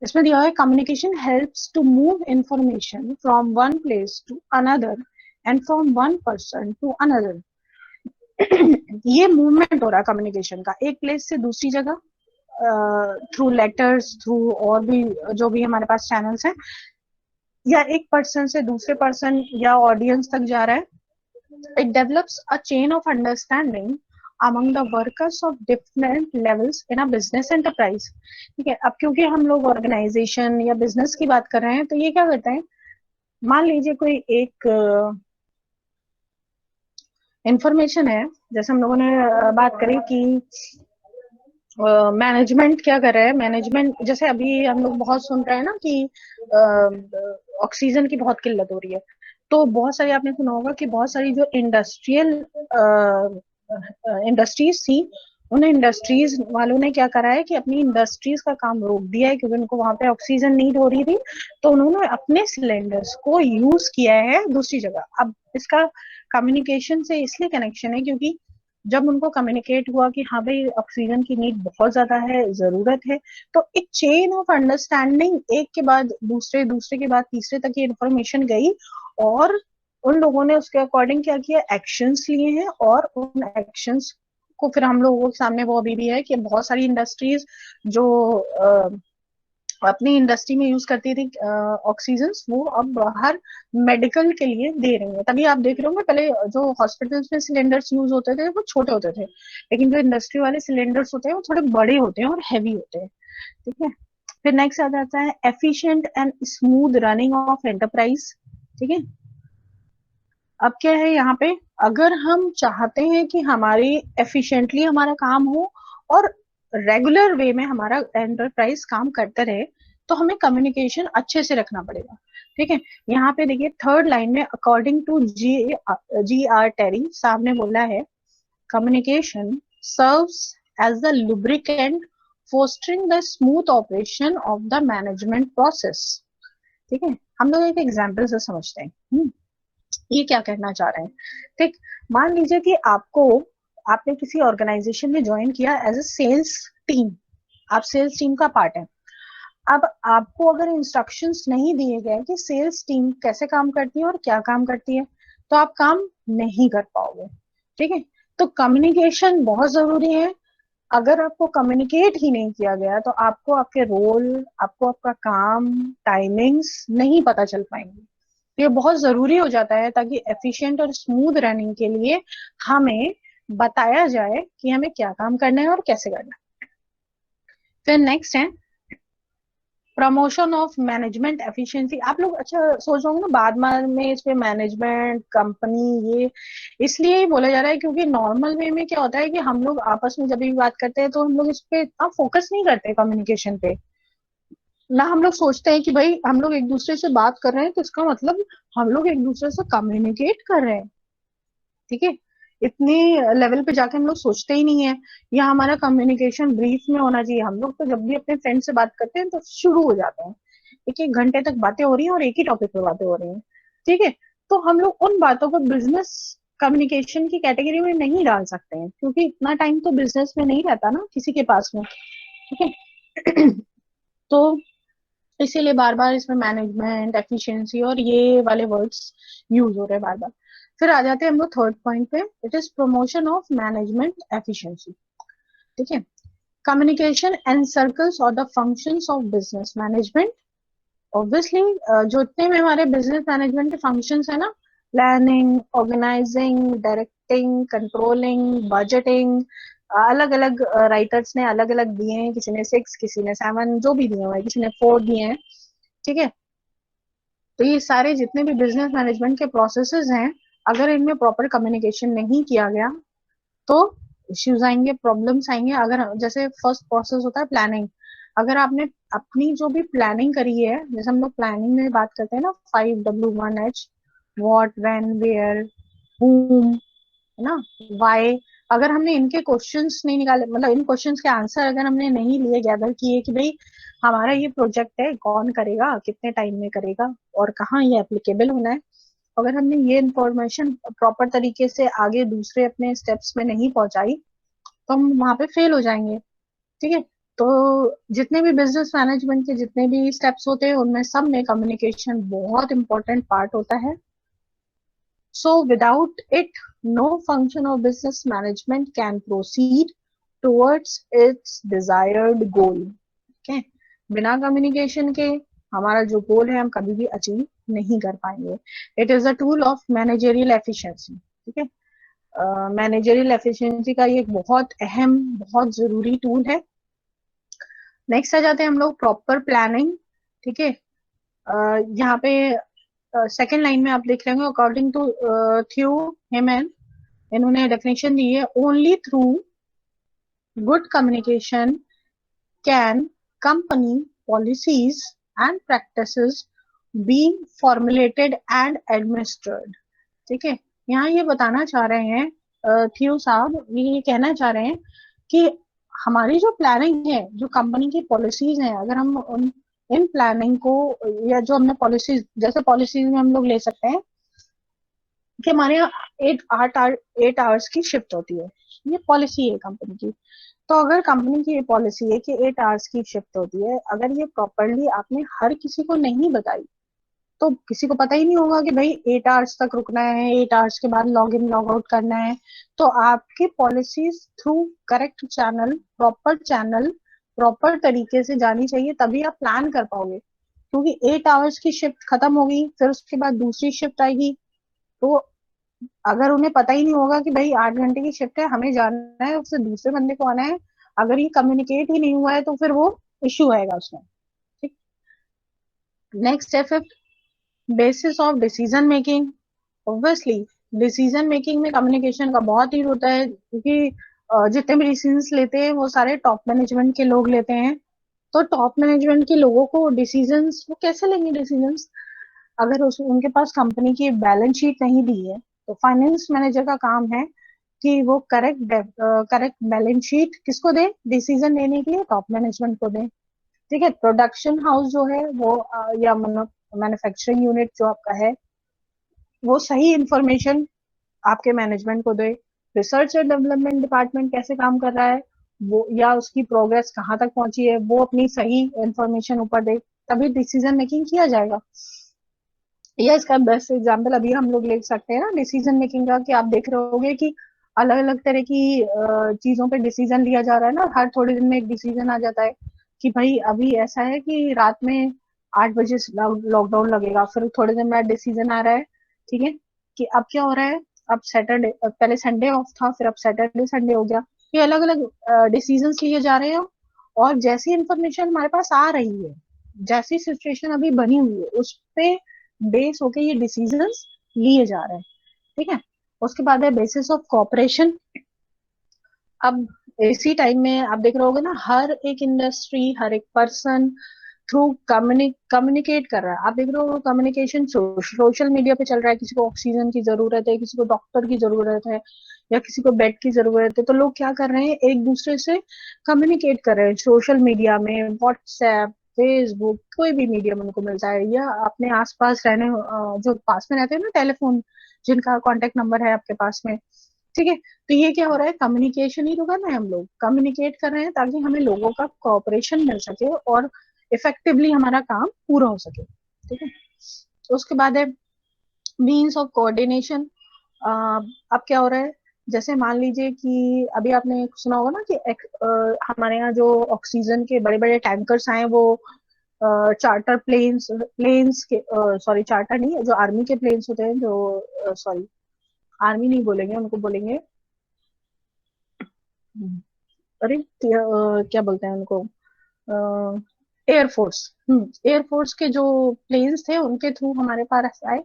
इसमें दिया है communication helps to move information from one place to another and from one person to another. ये मूवमेंट हो रहा है कम्युनिकेशन का एक प्लेस से दूसरी जगह, थ्रू लेटर्स, थ्रू और भी जो भी हमारे पास चैनल्स हैं, या एक पर्सन से दूसरे पर्सन या ऑडियंस तक जा रहा है। It develops a chain of understanding among the workers of different levels in a business enterprise, ठीक है। अब क्योंकि हम लोग ऑर्गेनाइजेशन या बिजनेस की बात कर रहे हैं तो ये क्या करते हैं, मान लीजिए कोई एक इंफॉर्मेशन है, जैसे हम लोगों ने बात करी कि मैनेजमेंट क्या कर रहा है, मैनेजमेंट जैसे अभी हम लोग बहुत सुन रहे हैं ना कि ऑक्सीजन की बहुत किल्लत हो रही है, तो बहुत सारी आपने सुना होगा कि बहुत सारी जो इंडस्ट्रीज थी, उन इंडस्ट्रीज वालों ने क्या करा है कि अपनी इंडस्ट्रीज का काम रोक दिया है क्योंकि उनको वहां पे ऑक्सीजन नीड हो रही थी, तो उन्होंने अपने सिलेंडर्स को यूज किया है दूसरी जगह। अब इसका कम्युनिकेशन से इसलिए कनेक्शन है क्योंकि जब उनको कम्युनिकेट हुआ कि हाँ भाई ऑक्सीजन की नीड बहुत ज्यादा है, जरूरत है, तो एक चेन ऑफ अंडरस्टैंडिंग एक के बाद दूसरे, दूसरे के बाद तीसरे तक ये इन्फॉर्मेशन गई और उन लोगों ने उसके अकॉर्डिंग क्या किया, एक्शंस लिए हैं। और उन एक्शंस को फिर हम लोगों के सामने वो अभी भी है कि बहुत सारी इंडस्ट्रीज जो अपनी इंडस्ट्री में यूज करती थी ऑक्सीजन, वो अब बाहर मेडिकल के लिए दे रही है। तभी आप देख रहे होंगे पहले जो हॉस्पिटल्स में सिलेंडर्स यूज होते थे वो छोटे होते थे, लेकिन जो इंडस्ट्री वाले सिलेंडर्स होते हैं वो थोड़े बड़े होते हैं और हैवी होते हैं, ठीक है। फिर नेक्स्ट आ जाता है efficient and smooth running of enterprise, ठीक है। अब क्या है यहाँ पे, अगर हम चाहते हैं कि हमारी एफिशिएंटली हमारा काम हो और रेगुलर वे में हमारा एंटरप्राइज काम करते रहे, तो हमें कम्युनिकेशन अच्छे से रखना पड़ेगा, ठीक है। यहाँ पे देखिए थर्ड लाइन में according to G R Terry साहब ने बोला है, communication serves as the lubricant fostering the smooth operation of the management process, ठीक है। हम लोग एक एग्जाम्पल से समझते हैं ये क्या कहना चाह रहे हैं, ठीक। मान लीजिए कि आपने किसी ऑर्गेनाइजेशन में ज्वाइन किया एज ए सेल्स टीम, आप सेल्स टीम का पार्ट है। अब आपको अगर इंस्ट्रक्शंस नहीं दिए गए कि सेल्स टीम कैसे काम करती है और क्या काम करती है, तो आप काम नहीं कर पाओगे, ठीक है। तो कम्युनिकेशन बहुत जरूरी है। अगर आपको कम्युनिकेट ही नहीं किया गया तो आपको आपके रोल, आपको आपका काम, टाइमिंग्स नहीं पता चल पाएंगे। ये बहुत जरूरी हो जाता है ताकि एफिशिएंट और स्मूथ रनिंग के लिए हमें बताया जाए कि हमें क्या काम करना है और कैसे करना है। फिर नेक्स्ट है प्रमोशन ऑफ मैनेजमेंट एफिशिएंसी। आप लोग अच्छा सोच रहे होंगे ना बाद में इस पे मैनेजमेंट कंपनी, ये इसलिए ही बोला जा रहा है क्योंकि नॉर्मल वे में क्या होता है कि हम लोग आपस में जब भी बात करते हैं तो हम लोग इस पे इतना फोकस नहीं करते कम्युनिकेशन पे ना। हम लोग सोचते हैं कि भाई हम लोग एक दूसरे से बात कर रहे हैं तो इसका मतलब हम लोग एक दूसरे से कम्युनिकेट कर रहे हैं, ठीक है। इतनी लेवल पे जाके हम लोग सोचते ही नहीं है। या हमारा कम्युनिकेशन ब्रीफ में होना चाहिए। हम लोग तो जब भी अपने फ्रेंड से बात करते हैं तो शुरू हो जाते हैं, एक एक घंटे तक बातें हो रही हैं और एक ही टॉपिक पे बातें हो रही हैं, ठीक है। तो हम लोग उन बातों को बिजनेस कम्युनिकेशन की कैटेगरी में नहीं डाल सकते हैं, क्योंकि इतना टाइम तो बिजनेस में नहीं रहता ना किसी के पास में, ठीक है। तो इसीलिए बार बार इसमें मैनेजमेंट, एफिशिएंसी और ये वाले वर्ड्स यूज हो रहे हैं बार बार। फिर आ जाते हैं हम लोग थर्ड पॉइंट पे, it is promotion of management efficiency, ठीक है। कम्युनिकेशन एंड सर्कल्स और the functions of business management. Obviously जो इतने में हमारे बिजनेस मैनेजमेंट के फंक्शंस है ना, planning, organizing, directing, controlling, budgeting, अलग अलग राइटर्स ने अलग अलग दिए हैं, किसी ने 6, किसी ने 7, जो भी दिए हुए हैं, किसी ने 4 दिए हैं, ठीक है। तो ये सारे जितने भी बिजनेस मैनेजमेंट के प्रोसेसेस हैं, अगर इनमें प्रॉपर कम्युनिकेशन नहीं किया गया तो इश्यूज आएंगे, प्रॉब्लम्स आएंगे। अगर जैसे फर्स्ट प्रोसेस होता है प्लानिंग, अगर आपने अपनी जो भी प्लानिंग करी है, जैसे हम लोग प्लानिंग में बात करते हैं ना 5W1H, what, when, where, whom, है ना, वाई, अगर हमने इनके क्वेश्चंस नहीं निकाले, मतलब इन क्वेश्चंस के आंसर अगर हमने नहीं लिए, गैदर किए कि भाई हमारा ये प्रोजेक्ट है, कौन करेगा, कितने टाइम में करेगा और कहाँ ये एप्लीकेबल होना है, अगर हमने ये इंफॉर्मेशन प्रॉपर तरीके से आगे दूसरे अपने स्टेप्स में नहीं पहुंचाई तो हम वहां पे फेल हो जाएंगे, ठीक है। तो जितने भी बिजनेस मैनेजमेंट के जितने भी स्टेप्स होते हैं उनमें सब में कम्युनिकेशन बहुत इंपॉर्टेंट पार्ट होता है। So without it, no function of business management can proceed towards its desired goal. Okay? बिना कम्युनिकेशन के हमारा जो गोल है हम कभी भी अचीव नहीं कर पाएंगे। It is a tool of managerial efficiency, ठीक है। मैनेजरियल एफिशिएंसी का ये एक बहुत अहम, बहुत जरूरी टूल है। नेक्स्ट आ जाते हैं हम लोग प्रॉपर प्लानिंग, ठीक है। यहाँ पे सेकेंड लाइन में आप देख रहे होंगे, अकॉर्डिंग टू थ्यू हेमन, इन्होंने डेफिनेशन दी है, only through good communication can company policies and practices B formulated and administered, ठीक है। यहाँ ये बताना चाह रहे हैं थ्यू साहब, ये कहना चाह रहे हैं कि हमारी जो प्लानिंग है, जो कंपनी की पॉलिसीज हैं, अगर हम इन प्लानिंग को, या जो हमने पॉलिसीज, जैसे पॉलिसीज में हम लोग ले सकते हैं कि हमारे यहाँ 8 आवर्स की शिफ्ट होती है, ये पॉलिसी है कंपनी की। तो अगर कंपनी की ये पॉलिसी है कि 8 आवर्स की शिफ्ट होती है, अगर ये प्रॉपरली आपने हर किसी को नहीं बताई तो किसी को पता ही नहीं होगा कि भाई 8 आवर्स तक रुकना है, 8 आवर्स के बाद लॉग इन लॉग आउट करना है। तो आपकी policies through correct channel proper तरीके से जानी चाहिए, तभी आप प्लान कर पाओगे। क्योंकि 8 आवर्स की शिफ्ट खत्म हो गई, फिर उसके बाद दूसरी शिफ्ट आएगी, तो अगर उन्हें पता ही नहीं होगा कि भाई 8 घंटे की शिफ्ट है, हमें जाना है, उससे दूसरे बंदे को आना है, अगर ये कम्युनिकेट ही नहीं हुआ है तो फिर वो इश्यू आएगा उसमें, ठीक। नेक्स्ट है fifth, basis of decision making. Obviously decision making में कम्युनिकेशन का बहुत ही होता है, क्योंकि जितने भी डिसीजंस लेते हैं वो सारे टॉप मैनेजमेंट के लोग लेते हैं। तो टॉप मैनेजमेंट के लोगों को डिसीजंस, वो कैसे लेंगे डिसीजंस, अगर उनके पास कंपनी की बैलेंस शीट नहीं दी है, तो फाइनेंस मैनेजर का काम है कि वो करेक्ट बैलेंस शीट किसको दे, डिसीजन लेने के लिए टॉप मैनेजमेंट को दे, ठीक है। प्रोडक्शन हाउस जो है वो या मैन्युफैक्चरिंग यूनिट जो आपका है, वो सही इंफॉर्मेशन आपके मैनेजमेंट को दे। रिसर्च एंड डेवलपमेंट डिपार्टमेंट कैसे काम कर रहा है वो, या उसकी प्रोग्रेस कहाँ तक पहुंची है, वो अपनी सही इंफॉर्मेशन ऊपर दे, तभी डिसीजन मेकिंग किया जाएगा। या इसका बेस्ट एग्जांपल अभी हम लोग ले सकते हैं ना डिसीजन मेकिंग का, कि आप देख रहे होगे कि अलग अलग तरह की चीजों पे डिसीजन लिया जा रहा है ना, हर थोड़े दिन में एक डिसीजन आ जाता है कि भाई अभी ऐसा है कि रात में 8 बजे लॉकडाउन लगेगा, फिर थोड़े दिन बाद डिसीजन आ रहा है, ठीक है, कि अब क्या हो रहा है, अब सैटरडे, पहले संडे ऑफ था, फिर अब सैटरडे संडे हो गया। ये अलग अलग डिसीजन लिए जा रहे हैं, और जैसी इंफॉर्मेशन हमारे पास आ रही है, जैसी सिचुएशन अभी बनी हुई है, उस पे बेस होके ये डिसीजंस लिए जा रहे हैं, ठीक है। उसके बाद है बेसिस ऑफ कॉपरेशन। अब इसी टाइम में आप देख रहे होगे ना, हर एक इंडस्ट्री, हर एक पर्सन थ्रू कम्युनिकेट कर रहा है। आप देख रहे हो कम्युनिकेशन सोशल मीडिया पे चल रहा है, किसी को ऑक्सीजन की जरूरत है, किसी को डॉक्टर की जरूरत है, या किसी को बेड की जरूरत है, तो लोग क्या कर रहे हैं, एक दूसरे से कम्युनिकेट कर रहे हैं सोशल मीडिया में, व्हाट्सएप, फेसबुक, कोई भी मीडियम उनको मिलता है, या अपने आसपास रहने जो पास में रहते हैं ना, टेलीफोन जिनका कांटेक्ट नंबर है आपके पास में, ठीक है। तो ये क्या हो रहा है, कम्युनिकेशन ही तो कर रहे हैं हम लोग, कम्युनिकेट कर रहे हैं ताकि हमें लोगों का कोऑपरेशन मिल सके और इफेक्टिवली हमारा काम पूरा हो सके, ठीक है। उसके बाद है मीन्स ऑफ कोऑर्डिनेशन। अब क्या हो रहा है, जैसे मान लीजिए कि अभी आपने सुना होगा ना कि हमारे यहाँ जो ऑक्सीजन के बड़े बड़े टैंकर्स आए वो चार्टर प्लेन्स के, सॉरी चार्टर नहीं, जो आर्मी के प्लेन्स होते हैं, जो सॉरी आर्मी नहीं बोलेंगे उनको, बोलेंगे अरे क्या बोलते हैं उनको, एयरफोर्स। एयरफोर्स के जो प्लेन्स थे उनके थ्रू हमारे पास आए,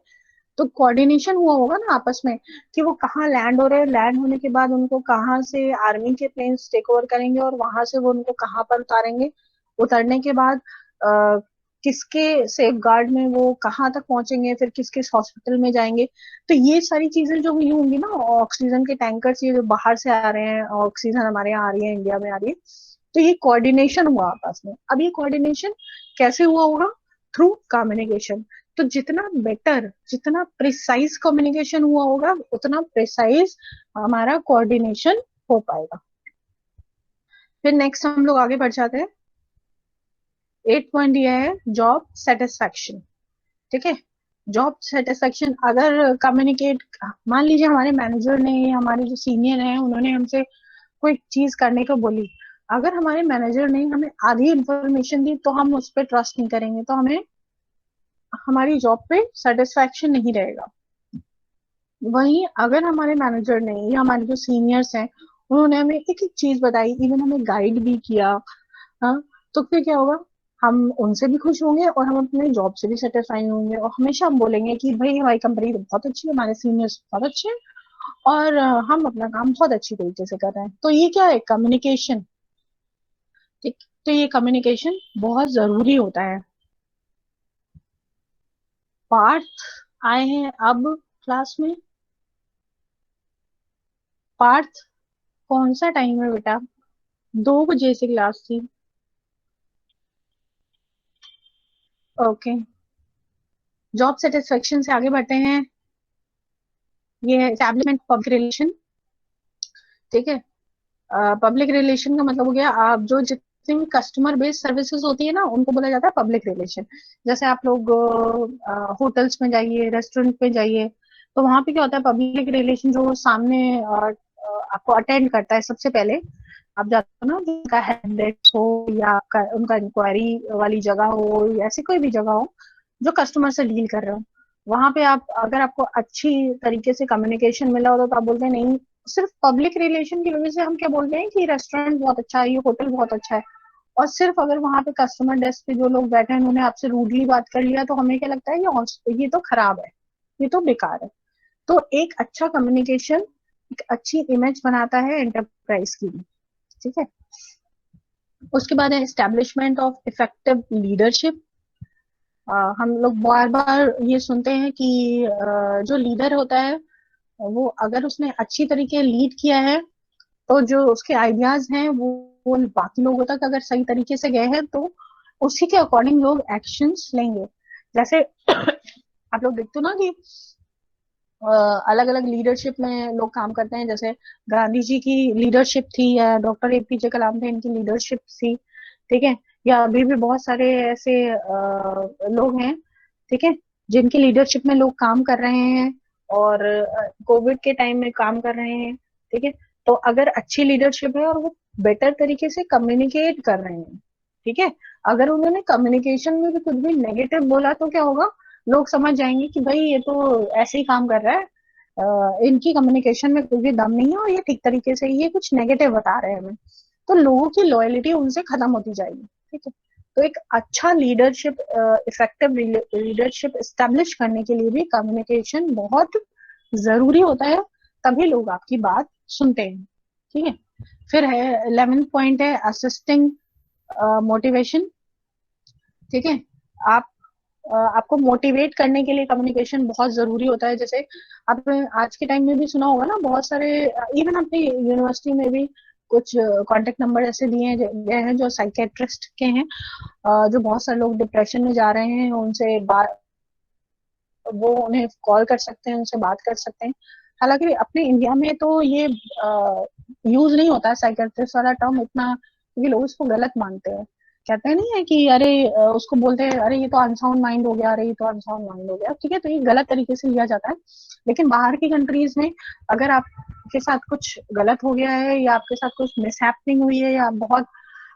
तो कोऑर्डिनेशन हुआ होगा ना आपस में कि वो कहाँ लैंड हो रहे हैं, लैंड होने के बाद उनको कहाँ से आर्मी के प्लेन्स टेक ओवर करेंगे और वहां से वो उनको कहाँ पर उतारेंगे, उतरने के बाद किसके सेफ गार्ड में वो कहाँ तक पहुंचेंगे, फिर किस किस हॉस्पिटल में जाएंगे। तो ये सारी चीजें जो हुई होंगी ना, ऑक्सीजन के टैंकर्स ये जो बाहर से आ रहे हैं, ऑक्सीजन हमारे यहाँ आ रही है, इंडिया में आ रही है, तो ये कोऑर्डिनेशन हुआ आपस में। अब ये कोऑर्डिनेशन कैसे हुआ होगा, थ्रू कम्युनिकेशन। तो जितना बेटर, जितना प्रिसाइज कम्युनिकेशन हुआ होगा, उतना प्रिसाइज हमारा कोऑर्डिनेशन हो पाएगा। फिर नेक्स्ट हम लोग आगे बढ़ जाते हैं। 8 पॉइंट ये है जॉब सेटिस्फैक्शन, ठीक है। जॉब सेटिस्फैक्शन, अगर कम्युनिकेट, मान लीजिए हमारे मैनेजर ने, हमारे जो सीनियर हैं उन्होंने हमसे कोई चीज करने को बोली, अगर हमारे मैनेजर ने हमें आधी इंफॉर्मेशन दी तो हम उस पर ट्रस्ट नहीं करेंगे, तो हमें हमारी जॉब पे सेटिस्फैक्शन नहीं रहेगा। वहीं अगर हमारे मैनेजर ने या हमारे जो सीनियर्स हैं उन्होंने हमें एक एक चीज बताई, इवन हमें गाइड भी किया, हाँ, तो फिर क्या होगा, हम उनसे भी खुश होंगे और हम अपने जॉब से भी सेटिस्फाई होंगे, और हमेशा हम बोलेंगे कि भाई हमारी कंपनी तो बहुत अच्छी है, हमारे सीनियर्स बहुत अच्छे हैं और हम अपना काम बहुत अच्छी तरीके से कर रहे हैं। तो ये क्या है, कम्युनिकेशन, ठीक। तो ये कम्युनिकेशन बहुत जरूरी होता है। पार्थ आए हैं अब क्लास में। पार्थ, कौन सा टाइम है बेटा, 2 बजे से क्लास थी। ओके, जॉब सेटिस्फेक्शन से आगे बढ़ते हैं। ये है एस्टैब्लिशमेंट पब्लिक रिलेशन, ठीक है। पब्लिक रिलेशन का मतलब हो गया, आप जो जितनी भी कस्टमर बेस्ड सर्विसेज होती है ना उनको बोला जाता है पब्लिक रिलेशन। जैसे आप लोग होटल्स में जाइए, रेस्टोरेंट में जाइए, तो वहां पे क्या होता है, पब्लिक रिलेशन जो सामने आपको अटेंड करता है, सबसे पहले आप जाते हो ना, उनका हेल्प डेस्क हो या आपका उनका इंक्वायरी वाली जगह हो या ऐसी कोई भी जगह हो जो कस्टमर से डील कर रहे हो, वहां पे आप, अगर आपको अच्छी तरीके से कम्युनिकेशन मिला हो तो आप बोलते हैं नहीं, सिर्फ पब्लिक रिलेशन की वजह से हम क्या बोलते हैं कि रेस्टोरेंट बहुत अच्छा है, ये होटल बहुत अच्छा है, और सिर्फ अगर वहां पे कस्टमर डेस्क पे जो लोग बैठे हैं उन्होंने आपसे रूडली बात कर लिया तो हमें क्या लगता है ये तो खराब है, ये तो बेकार है। तो एक अच्छा कम्युनिकेशन एक अच्छी इमेज बनाता है एंटरप्राइज की, ठीक है। उसके बाद है एस्टेब्लिशमेंट ऑफ इफेक्टिव लीडरशिप। हम लोग बार बार ये सुनते हैं कि जो लीडर होता है वो अगर उसने अच्छी तरीके लीड किया है तो जो उसके आइडियाज हैं वो बाकी लोगों तक अगर सही तरीके से गए हैं तो उसी के अकॉर्डिंग लोग एक्शंस लेंगे। जैसे आप लोग देखते हो ना कि अलग अलग लीडरशिप में लोग काम करते हैं, जैसे गांधी जी की लीडरशिप थी या डॉक्टर एपीजे कलाम थे, इनकी लीडरशिप थी, ठीक है। या अभी भी बहुत सारे ऐसे लोग हैं, ठीक है, जिनकी लीडरशिप में लोग काम कर रहे हैं और कोविड के टाइम में काम कर रहे हैं, ठीक है। तो अगर अच्छी लीडरशिप है और वो बेटर तरीके से कम्युनिकेट कर रहे हैं, ठीक है, अगर उन्होंने कम्युनिकेशन में भी कुछ भी नेगेटिव बोला तो क्या होगा, लोग समझ जाएंगे कि भाई ये तो ऐसे ही काम कर रहा है, इनकी कम्युनिकेशन में कुछ भी दम नहीं है और ये ठीक तरीके से ये कुछ नेगेटिव बता रहे हैं हमें, तो लोगों की लॉयल्टी उनसे खत्म होती जाएगी, ठीक है। तो एक अच्छा लीडरशिप, इफेक्टिव लीडरशिप एस्टेब्लिश करने के लिए भी कम्युनिकेशन बहुत जरूरी होता है, तभी लोग आपकी बात सुनते हैं, ठीक है। फिर है 11th पॉइंट है असिस्टिंग मोटिवेशन, ठीक है। आप आपको मोटिवेट करने के लिए कम्युनिकेशन बहुत जरूरी होता है। जैसे आपने आज के टाइम में भी सुना होगा ना, बहुत सारे इवन अपनी यूनिवर्सिटी में भी कुछ कांटेक्ट नंबर ऐसे दिए गए हैं जो साइकेट्रिस्ट के हैं, जो बहुत सारे लोग डिप्रेशन में जा रहे हैं उनसे बात वो उन्हें कॉल कर सकते हैं, उनसे बात कर सकते हैं। हालांकि अपने इंडिया में तो ये यूज नहीं होता साइकेट्रिस्ट वाला टर्म इतना, क्योंकि लोग इसको गलत मानते हैं। कहते हैं नहीं है कि अरे उसको बोलते हैं अरे ये तो अनसाउंड माइंड हो गया, अरे ये तो अनसाउंड माइंड हो गया, ठीक है, तो ये गलत तरीके से लिया जाता है। लेकिन बाहर की कंट्रीज में अगर आपके साथ कुछ गलत हो गया है या आपके साथ कुछ मिसहैपनिंग हुई है या बहुत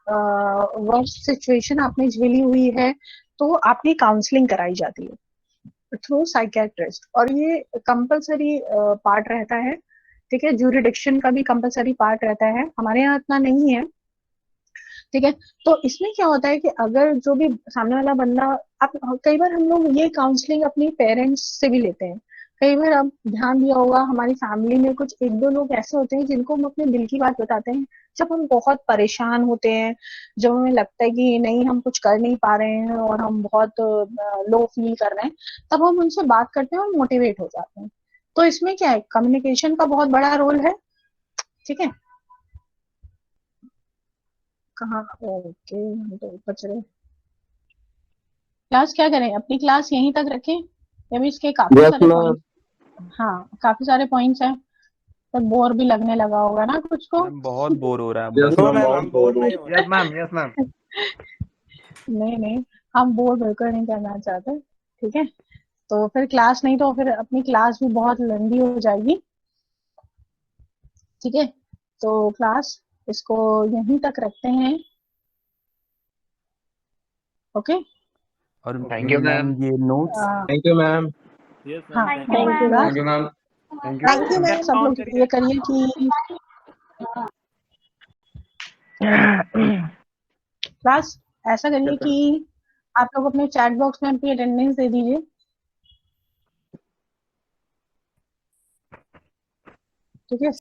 वर्स्ट सिचुएशन आपने झेली हुई है, तो आपकी काउंसलिंग कराई जाती है थ्रू साइकेट्रिस्ट, और ये कंपलसरी पार्ट रहता है, ठीक है। ज्यूरिडिक्शन का भी कंपलसरी पार्ट रहता है, हमारे यहाँ इतना नहीं है, ठीक है। तो इसमें क्या होता है कि अगर जो भी सामने वाला बंदा, आप कई बार हम लोग ये काउंसलिंग अपनी पेरेंट्स से भी लेते हैं। कई बार आप ध्यान दिया होगा हमारी फैमिली में कुछ एक दो लोग ऐसे होते हैं जिनको हम अपने दिल की बात बताते हैं जब हम बहुत परेशान होते हैं, जब हमें लगता है कि नहीं हम कुछ कर नहीं पा रहे हैं और हम बहुत लो फील कर रहे हैं, तब हम उनसे बात करते हैं और मोटिवेट हो जाते हैं। तो इसमें क्या है, कम्युनिकेशन का बहुत बड़ा रोल है, ठीक है। कहाँ, ओके, हम तो ऊपर चले। क्लास क्या करें, अपनी क्लास यहीं तक रखें या भी इसके काफी सारे पॉइंट, हाँ काफी सारे पॉइंट्स हैं, तो बोर भी लगने लगा होगा ना कुछ को। बहुत बोर हो रहा है। Yes, नो ma'am, मैम बहुत हम बोर बोर नहीं हो रहे। Yes ma'am, yes ma'am. नहीं नहीं, हम बोर बिल्कुल नहीं करना चाहते, ठीक है। तो फिर क्लास नहीं, तो फिर अपनी क्लास भी बहुत लंबी हो जाएगी, ठीक है। तो क्लास इसको यहीं तक रखते हैं, ओके। और Thank you, मैम ये notes thank you ma'am. Yes हाँ, ma'am, Thank you, thank you ma'am. Thank you ma'am. Thank you. Thank you ma'am. सब लोग ये करिए कि क्लास ऐसा करिए कि आप लोग अपने चैट बॉक्स में अपनी अटेंडेंस दे दीजिए, ठीक है।